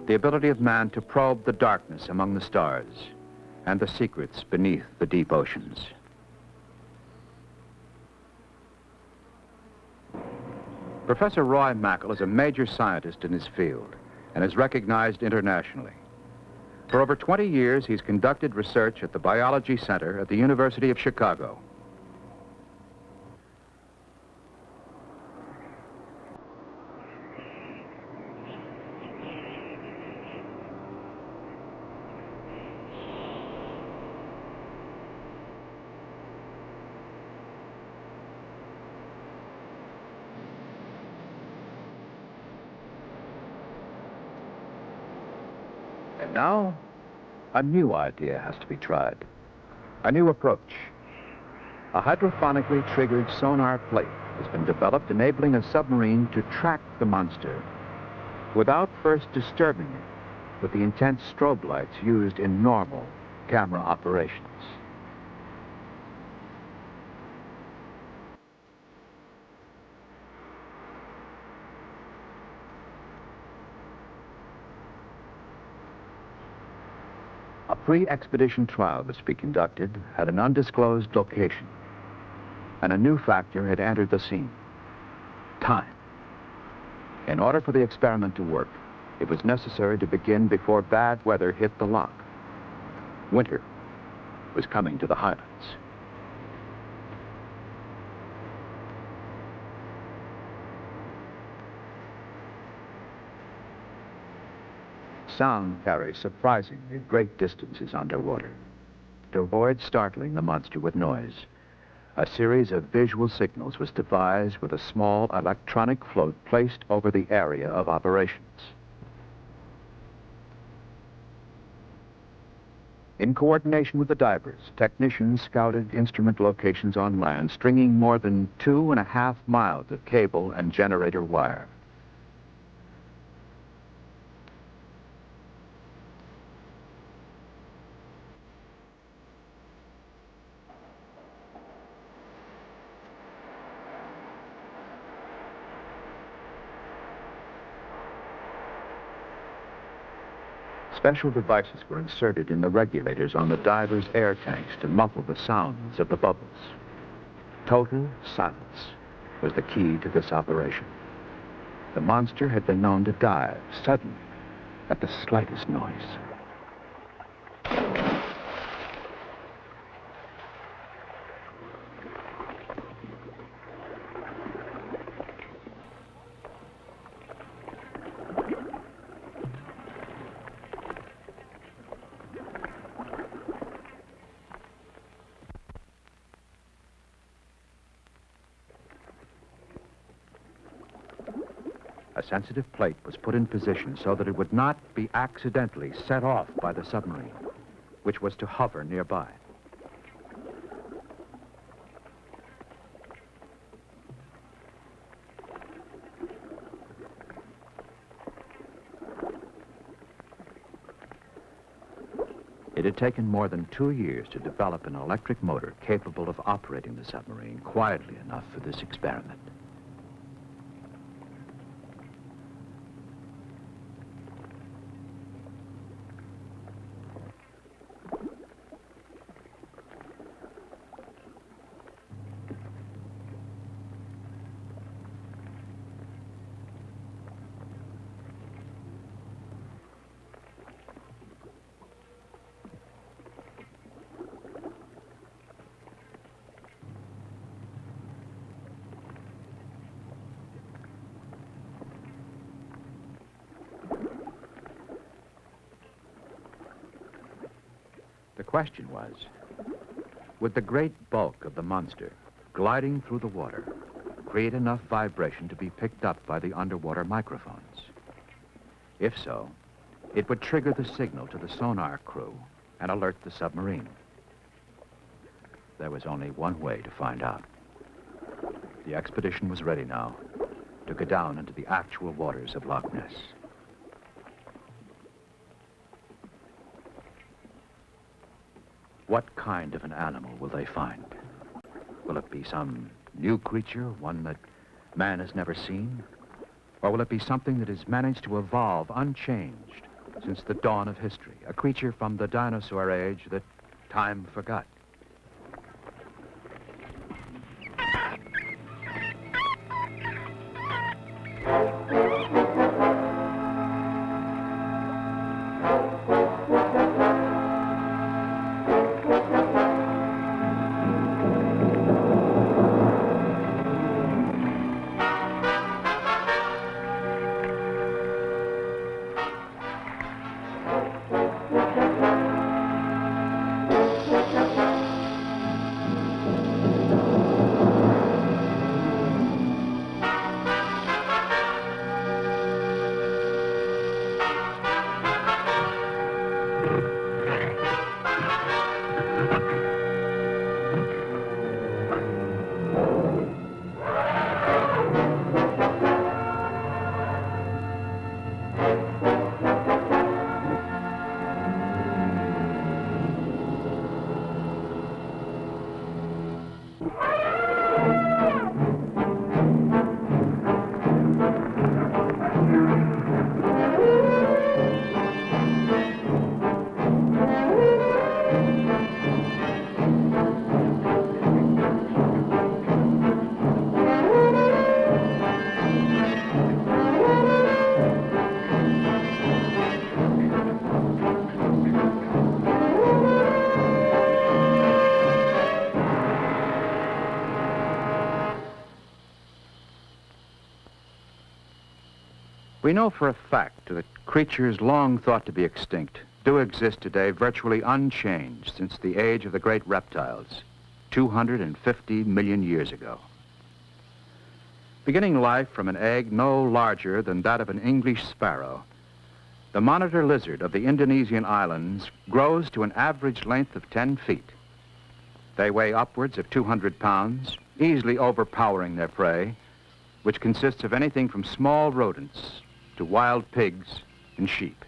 the ability of man to probe the darkness among the stars and the secrets beneath the deep oceans. Professor Roy Mackal is a major scientist in his field and is recognized internationally. For over 20 years, he's conducted research at the Biology Center at the University of Chicago. And now, a new idea has to be tried. A new approach. A hydrophonically triggered sonar plate has been developed, enabling a submarine to track the monster without first disturbing it with the intense strobe lights used in normal camera operations. A pre-expedition trial was to be conducted at an undisclosed location, and a new factor had entered the scene: time. In order for the experiment to work, it was necessary to begin before bad weather hit the loch. Winter was coming to the Highlands. sound carries surprisingly great distances underwater. To avoid startling the monster with noise, a series of visual signals was devised with a small electronic float placed over the area of operations. In coordination with the divers, technicians scouted instrument locations on land, stringing more than 2.5 miles of cable and generator wire. Special devices were inserted in the regulators on the divers' air tanks to muffle the sounds of the bubbles. Total silence was the key to this operation. The monster had been known to dive suddenly at the slightest noise. A sensitive plate was put in position so that it would not be accidentally set off by the submarine, which was to hover nearby. It had taken more than 2 years to develop an electric motor capable of operating the submarine quietly enough for this experiment. The question was, would the great bulk of the monster gliding through the water create enough vibration to be picked up by the underwater microphones? If so, it would trigger the signal to the sonar crew and alert the submarine. There was only one way to find out. The expedition was ready now to go down into the actual waters of Loch Ness. What kind of an animal will they find? Will it be some new creature, one that man has never seen? Or will it be something that has managed to evolve unchanged since the dawn of history, a creature from the dinosaur age that time forgot? We know for a fact that creatures long thought to be extinct do exist today virtually unchanged since the age of the great reptiles, 250 million years ago. Beginning life from an egg no larger than that of an English sparrow, the monitor lizard of the Indonesian islands grows to an average length of 10 feet. They weigh upwards of 200 pounds, easily overpowering their prey, which consists of anything from small rodents to wild pigs and sheep.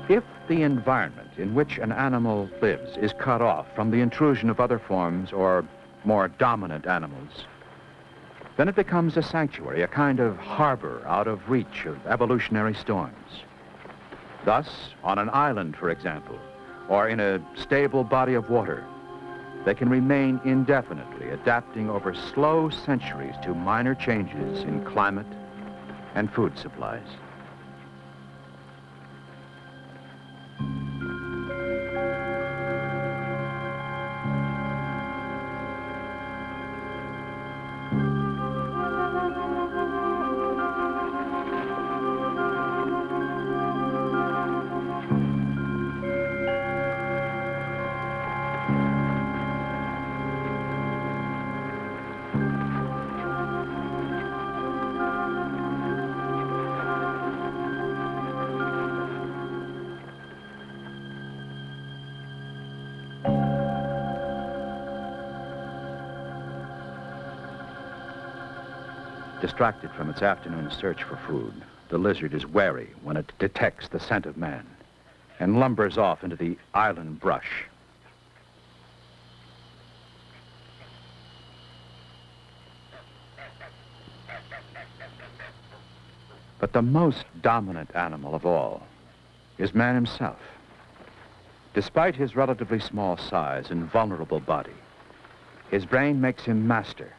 If the environment in which an animal lives is cut off from the intrusion of other forms or more dominant animals, then it becomes a sanctuary, a kind of harbor out of reach of evolutionary storms. Thus, on an island, for example, or in a stable body of water, they can remain indefinitely, adapting over slow centuries to minor changes in climate and food supplies. Distracted from its afternoon search for food, the lizard is wary when it detects the scent of man and lumbers off into the island brush. But the most dominant animal of all is man himself. Despite his relatively small size and vulnerable body, his brain makes him master,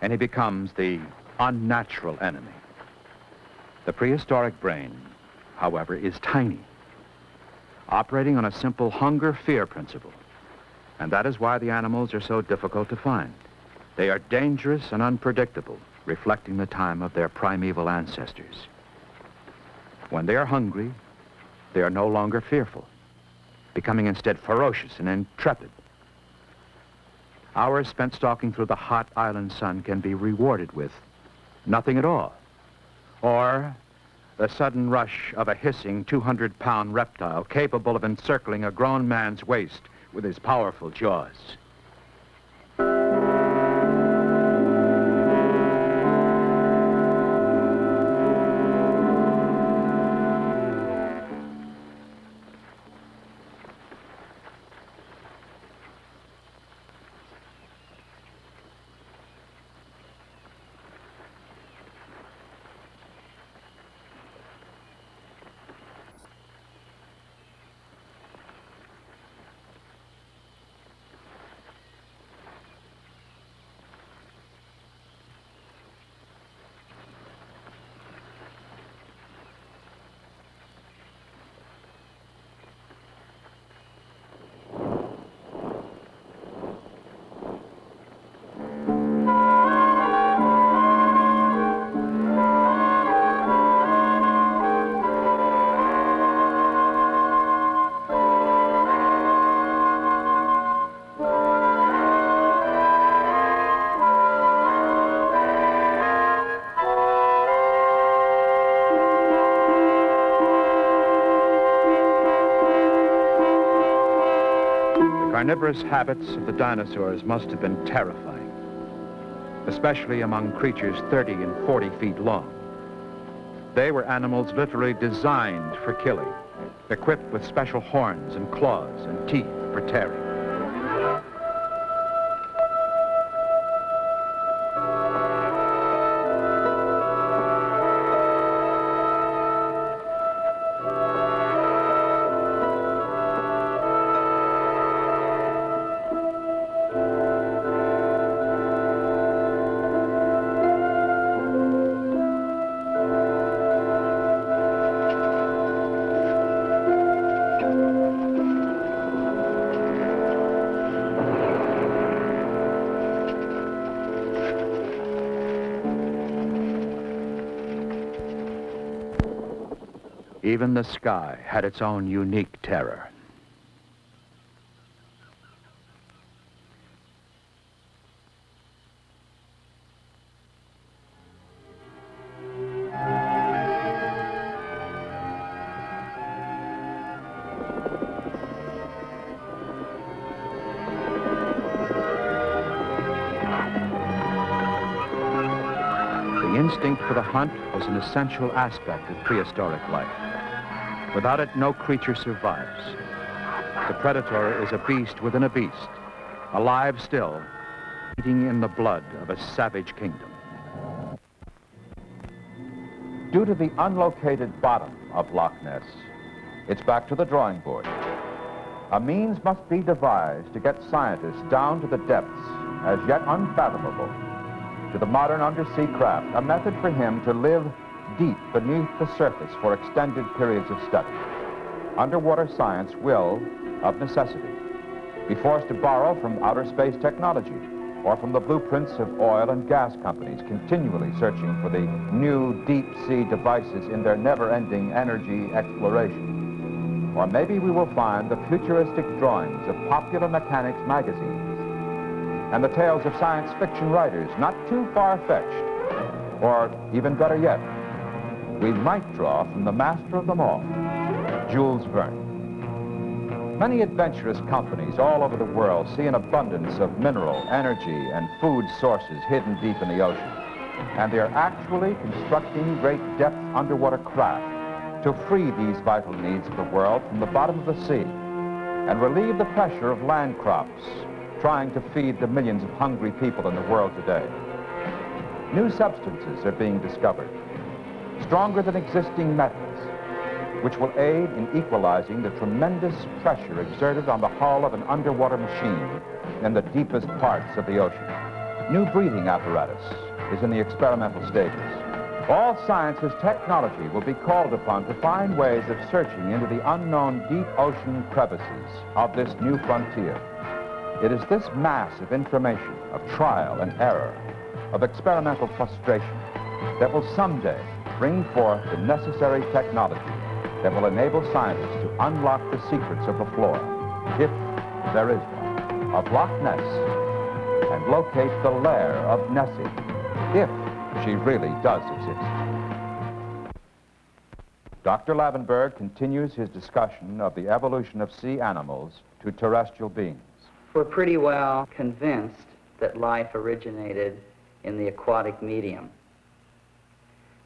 and he becomes the unnatural enemy. The prehistoric brain, however, is tiny, operating on a simple hunger-fear principle, and that is why the animals are so difficult to find. They are dangerous and unpredictable, reflecting the time of their primeval ancestors. When they are hungry, they are no longer fearful, becoming instead ferocious and intrepid. Hours spent stalking through the hot island sun can be rewarded with nothing at all, or the sudden rush of a hissing 200-pound reptile capable of encircling a grown man's waist with his powerful jaws. carnivorous habits of the dinosaurs must have been terrifying, especially among creatures 30 and 40 feet long. They were animals literally designed for killing, equipped with special horns and claws and teeth for tearing. Even the sky had its own unique terror. The instinct for the hunt was an essential aspect of prehistoric life. Without it, no creature survives. The predator is a beast within a beast, alive still, eating in the blood of a savage kingdom. Due to the unlocated bottom of Loch Ness, it's back to the drawing board. A means must be devised to get scientists down to the depths, as yet unfathomable, to the modern undersea craft, a method for him to live deep beneath the surface for extended periods of study. Underwater science will, of necessity, be forced to borrow from outer space technology or from the blueprints of oil and gas companies continually searching for the new deep-sea devices in their never-ending energy exploration. Or maybe we will find the futuristic drawings of popular mechanics magazines and the tales of science fiction writers not too far-fetched. Or, even better yet, we might draw from the master of them all, Jules Verne. Many adventurous companies all over the world see an abundance of mineral, energy, and food sources hidden deep in the ocean. And they're actually constructing great depth underwater craft to free these vital needs of the world from the bottom of the sea and relieve the pressure of land crops trying to feed the millions of hungry people in the world today. New substances are being discovered, stronger than existing methods, which will aid in equalizing the tremendous pressure exerted on the hull of an underwater machine in the deepest parts of the ocean. New breathing apparatus is in the experimental stages. All science's technology will be called upon to find ways of searching into the unknown deep ocean crevices of this new frontier. It is this mass of information, of trial and error, of experimental frustration, that will someday bring forth the necessary technology that will enable scientists to unlock the secrets of the flora, if there is one, of Loch Ness, and locate the lair of Nessie, if she really does exist. Dr. Lavenberg continues his discussion of the evolution of sea animals to terrestrial beings. We're pretty well convinced that life originated in the aquatic medium,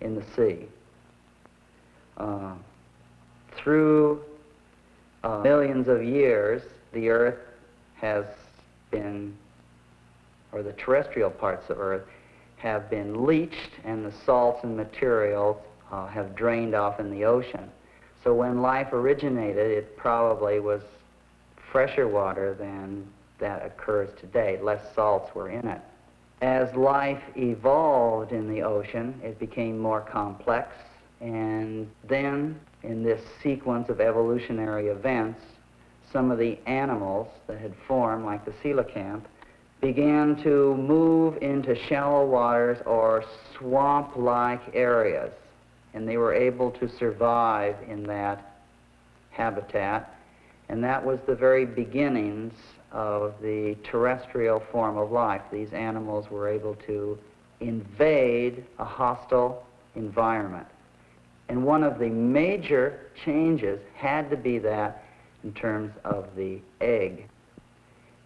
in the sea. Through millions of years, the Earth has been, or the terrestrial parts of Earth, have been leached, and the salts and materials have drained off in the ocean. So when life originated, it probably was fresher water than that occurs today. Less salts were in it. As life evolved in the ocean, it became more complex, and then in this sequence of evolutionary events, some of the animals that had formed, like the coelacanth, began to move into shallow waters or swamp-like areas, and they were able to survive in that habitat, and that was the very beginnings of the terrestrial form of life. These animals were able to invade a hostile environment. And one of the major changes had to be that in terms of the egg.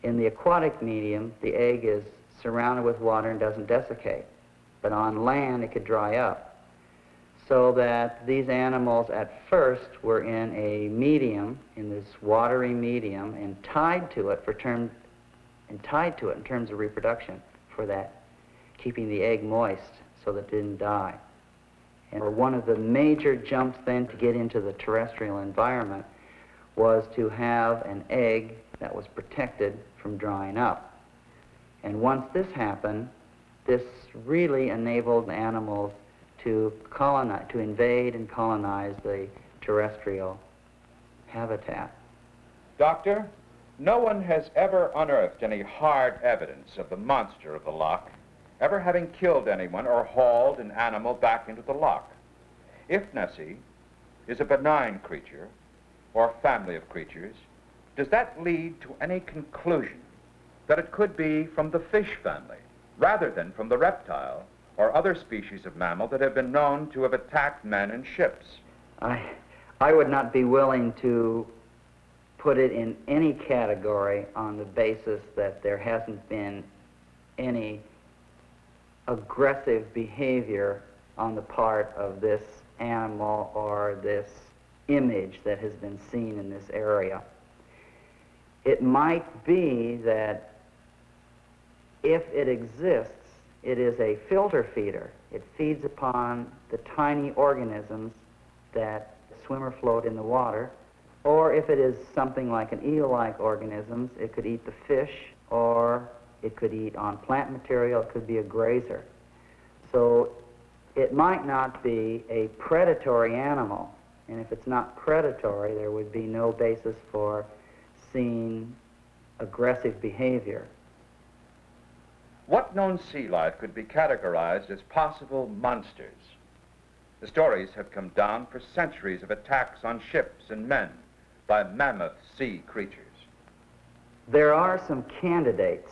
In the aquatic medium, the egg is surrounded with water and doesn't desiccate. But on land, it could dry up. So that these animals at first were in a medium, in this watery medium, and tied to it in terms of reproduction for that, keeping the egg moist so that it didn't die. And one of the major jumps then to get into the terrestrial environment was to have an egg that was protected from drying up. And once this happened, this really enabled animals to colonize, to invade and colonize the terrestrial habitat. Doctor, no one has ever unearthed any hard evidence of the monster of the loch ever having killed anyone or hauled an animal back into the loch. If Nessie is a benign creature or family of creatures, does that lead to any conclusion that it could be from the fish family rather than from the reptile or other species of mammal that have been known to have attacked men and ships? I would not be willing to put it in any category on the basis that there hasn't been any aggressive behavior on the part of this animal or this image that has been seen in this area. It might be that if it exists, it is a filter feeder. It feeds upon the tiny organisms that swim or float in the water. Or if it is something like an eel-like organisms, it could eat the fish, or it could eat on plant material, it could be a grazer. So it might not be a predatory animal. And if it's not predatory, there would be no basis for seeing aggressive behavior. What known sea life could be categorized as possible monsters? The stories have come down for centuries of attacks on ships and men by mammoth sea creatures. There are some candidates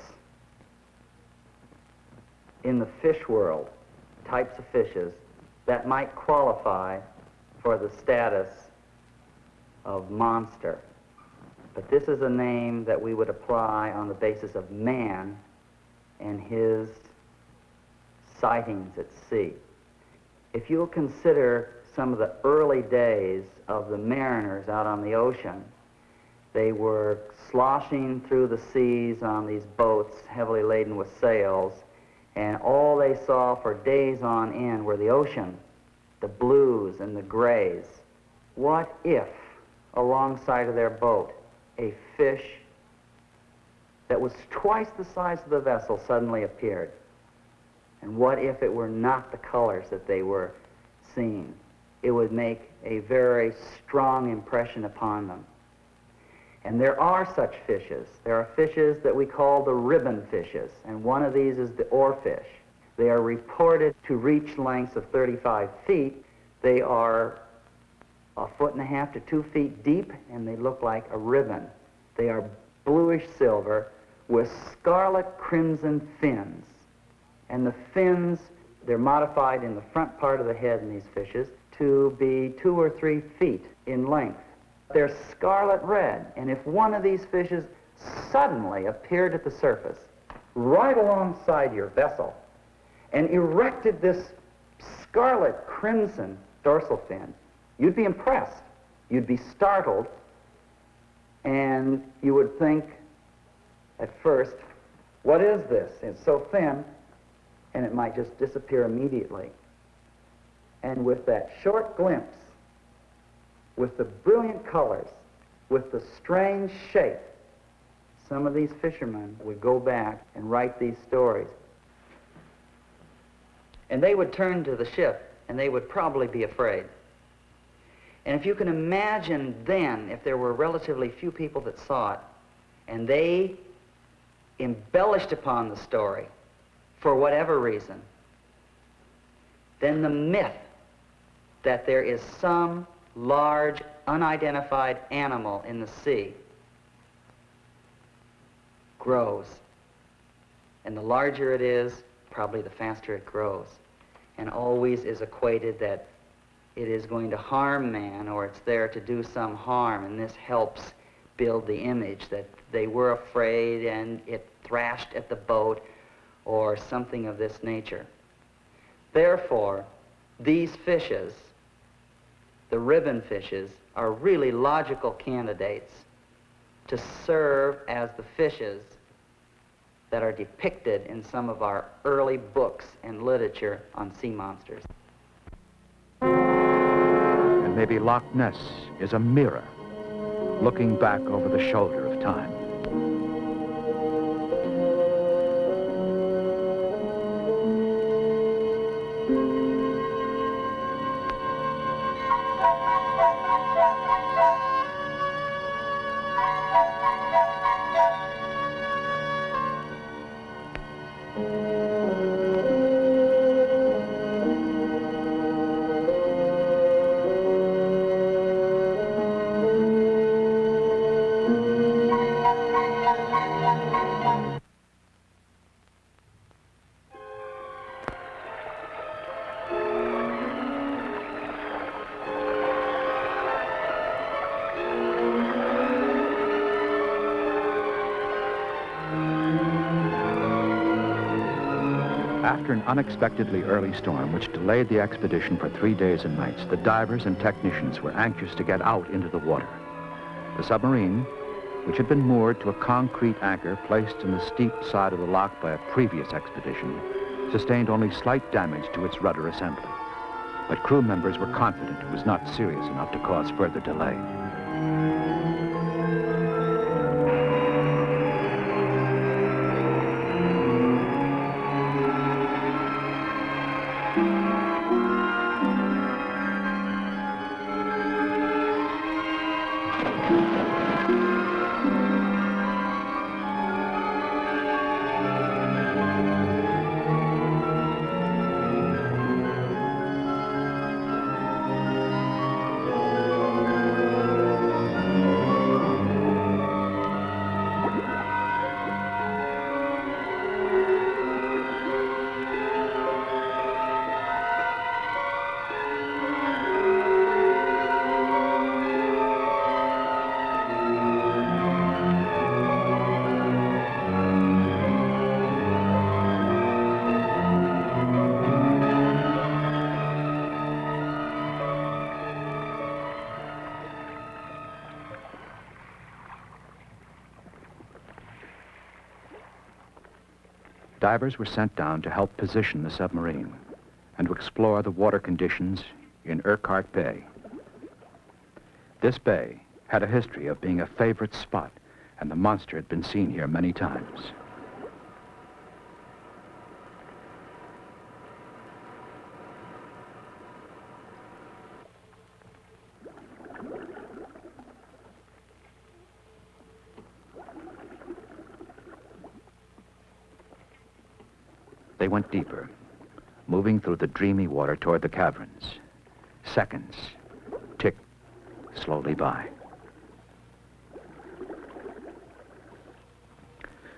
in the fish world, types of fishes, that might qualify for the status of monster. But this is a name that we would apply on the basis of man and his sightings at sea. If you'll consider some of the early days of the mariners out on the ocean, they were sloshing through the seas on these boats heavily laden with sails, and all they saw for days on end were the ocean, the blues and the grays. What if, alongside of their boat, a fish that was twice the size of the vessel suddenly appeared? And what if it were not the colors that they were seeing? It would make a very strong impression upon them. And there are such fishes. There are fishes that we call the ribbon fishes, and one of these is the oarfish. They are reported to reach lengths of 35 feet. They are 1.5 to 2 feet deep, and they look like a ribbon. They are bluish silver with scarlet crimson fins. And the fins, they're modified in the front part of the head in these fishes to be 2 or 3 feet in length. They're scarlet red, and if one of these fishes suddenly appeared at the surface, right alongside your vessel, and erected this scarlet crimson dorsal fin, you'd be impressed. You'd be startled, and you would think at first, what is this? It's so thin, and it might just disappear immediately. And with that short glimpse, with the brilliant colors, with the strange shape, some of these fishermen would go back and write these stories. And they would turn to the ship, and they would probably be afraid. And if you can imagine then, if there were relatively few people that saw it, and they embellished upon the story for whatever reason, then the myth that there is some large, unidentified animal in the sea grows. And the larger it is, probably the faster it grows. And always is equated that it is going to harm man, or it's there to do some harm, and this helps build the image that they were afraid and it thrashed at the boat or something of this nature. Therefore, these fishes, the ribbon fishes, are really logical candidates to serve as the fishes that are depicted in some of our early books and literature on sea monsters. And maybe Loch Ness is a mirror looking back over the shoulder of time. After an unexpectedly early storm, which delayed the expedition for 3 days and nights, the divers and technicians were anxious to get out into the water. The submarine, which had been moored to a concrete anchor placed in the steep side of the loch by a previous expedition, sustained only slight damage to its rudder assembly. But crew members were confident it was not serious enough to cause further delay. Divers were sent down to help position the submarine and to explore the water conditions in Urquhart Bay. This bay had a history of being a favorite spot, and the monster had been seen here many times. They went deeper, moving through the dreamy water toward the caverns. Seconds ticked slowly by.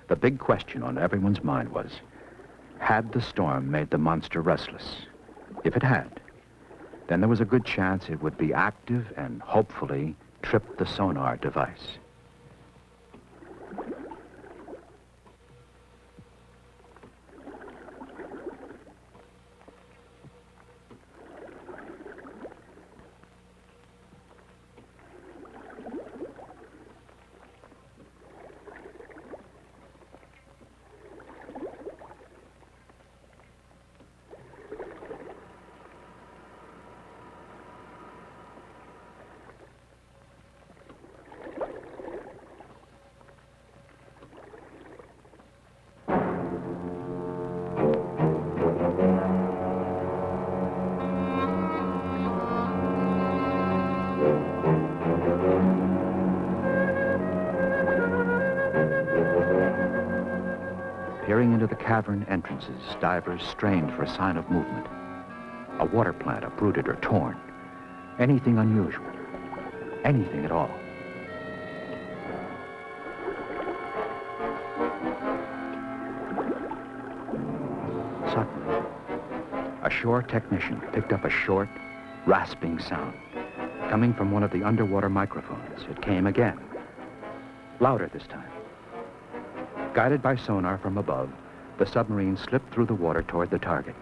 The big question on everyone's mind was, had the storm made the monster restless? If it had, then there was a good chance it would be active and hopefully trip the sonar device. Peering into the cavern entrances, divers strained for a sign of movement. A water plant uprooted or torn. Anything unusual. Anything at all. Suddenly, a shore technician picked up a short, rasping sound coming from one of the underwater microphones. It came again, louder this time. Guided by sonar from above, the submarine slipped through the water toward the target.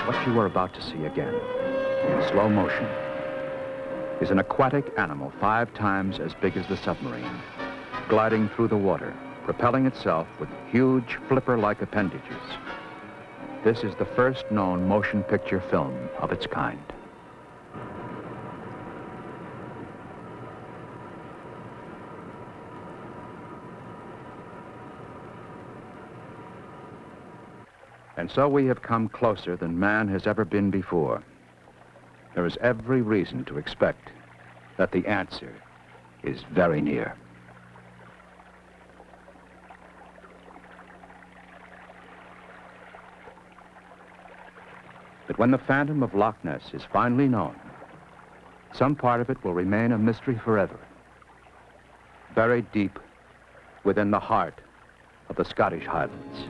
What you are about to see again, in slow motion, is an aquatic animal 5 times as big as the submarine, gliding through the water, propelling itself with huge flipper-like appendages. This is the first known motion picture film of its kind. And so we have come closer than man has ever been before. There is every reason to expect that the answer is very near. But when the phantom of Loch Ness is finally known, some part of it will remain a mystery forever, buried deep within the heart of the Scottish Highlands.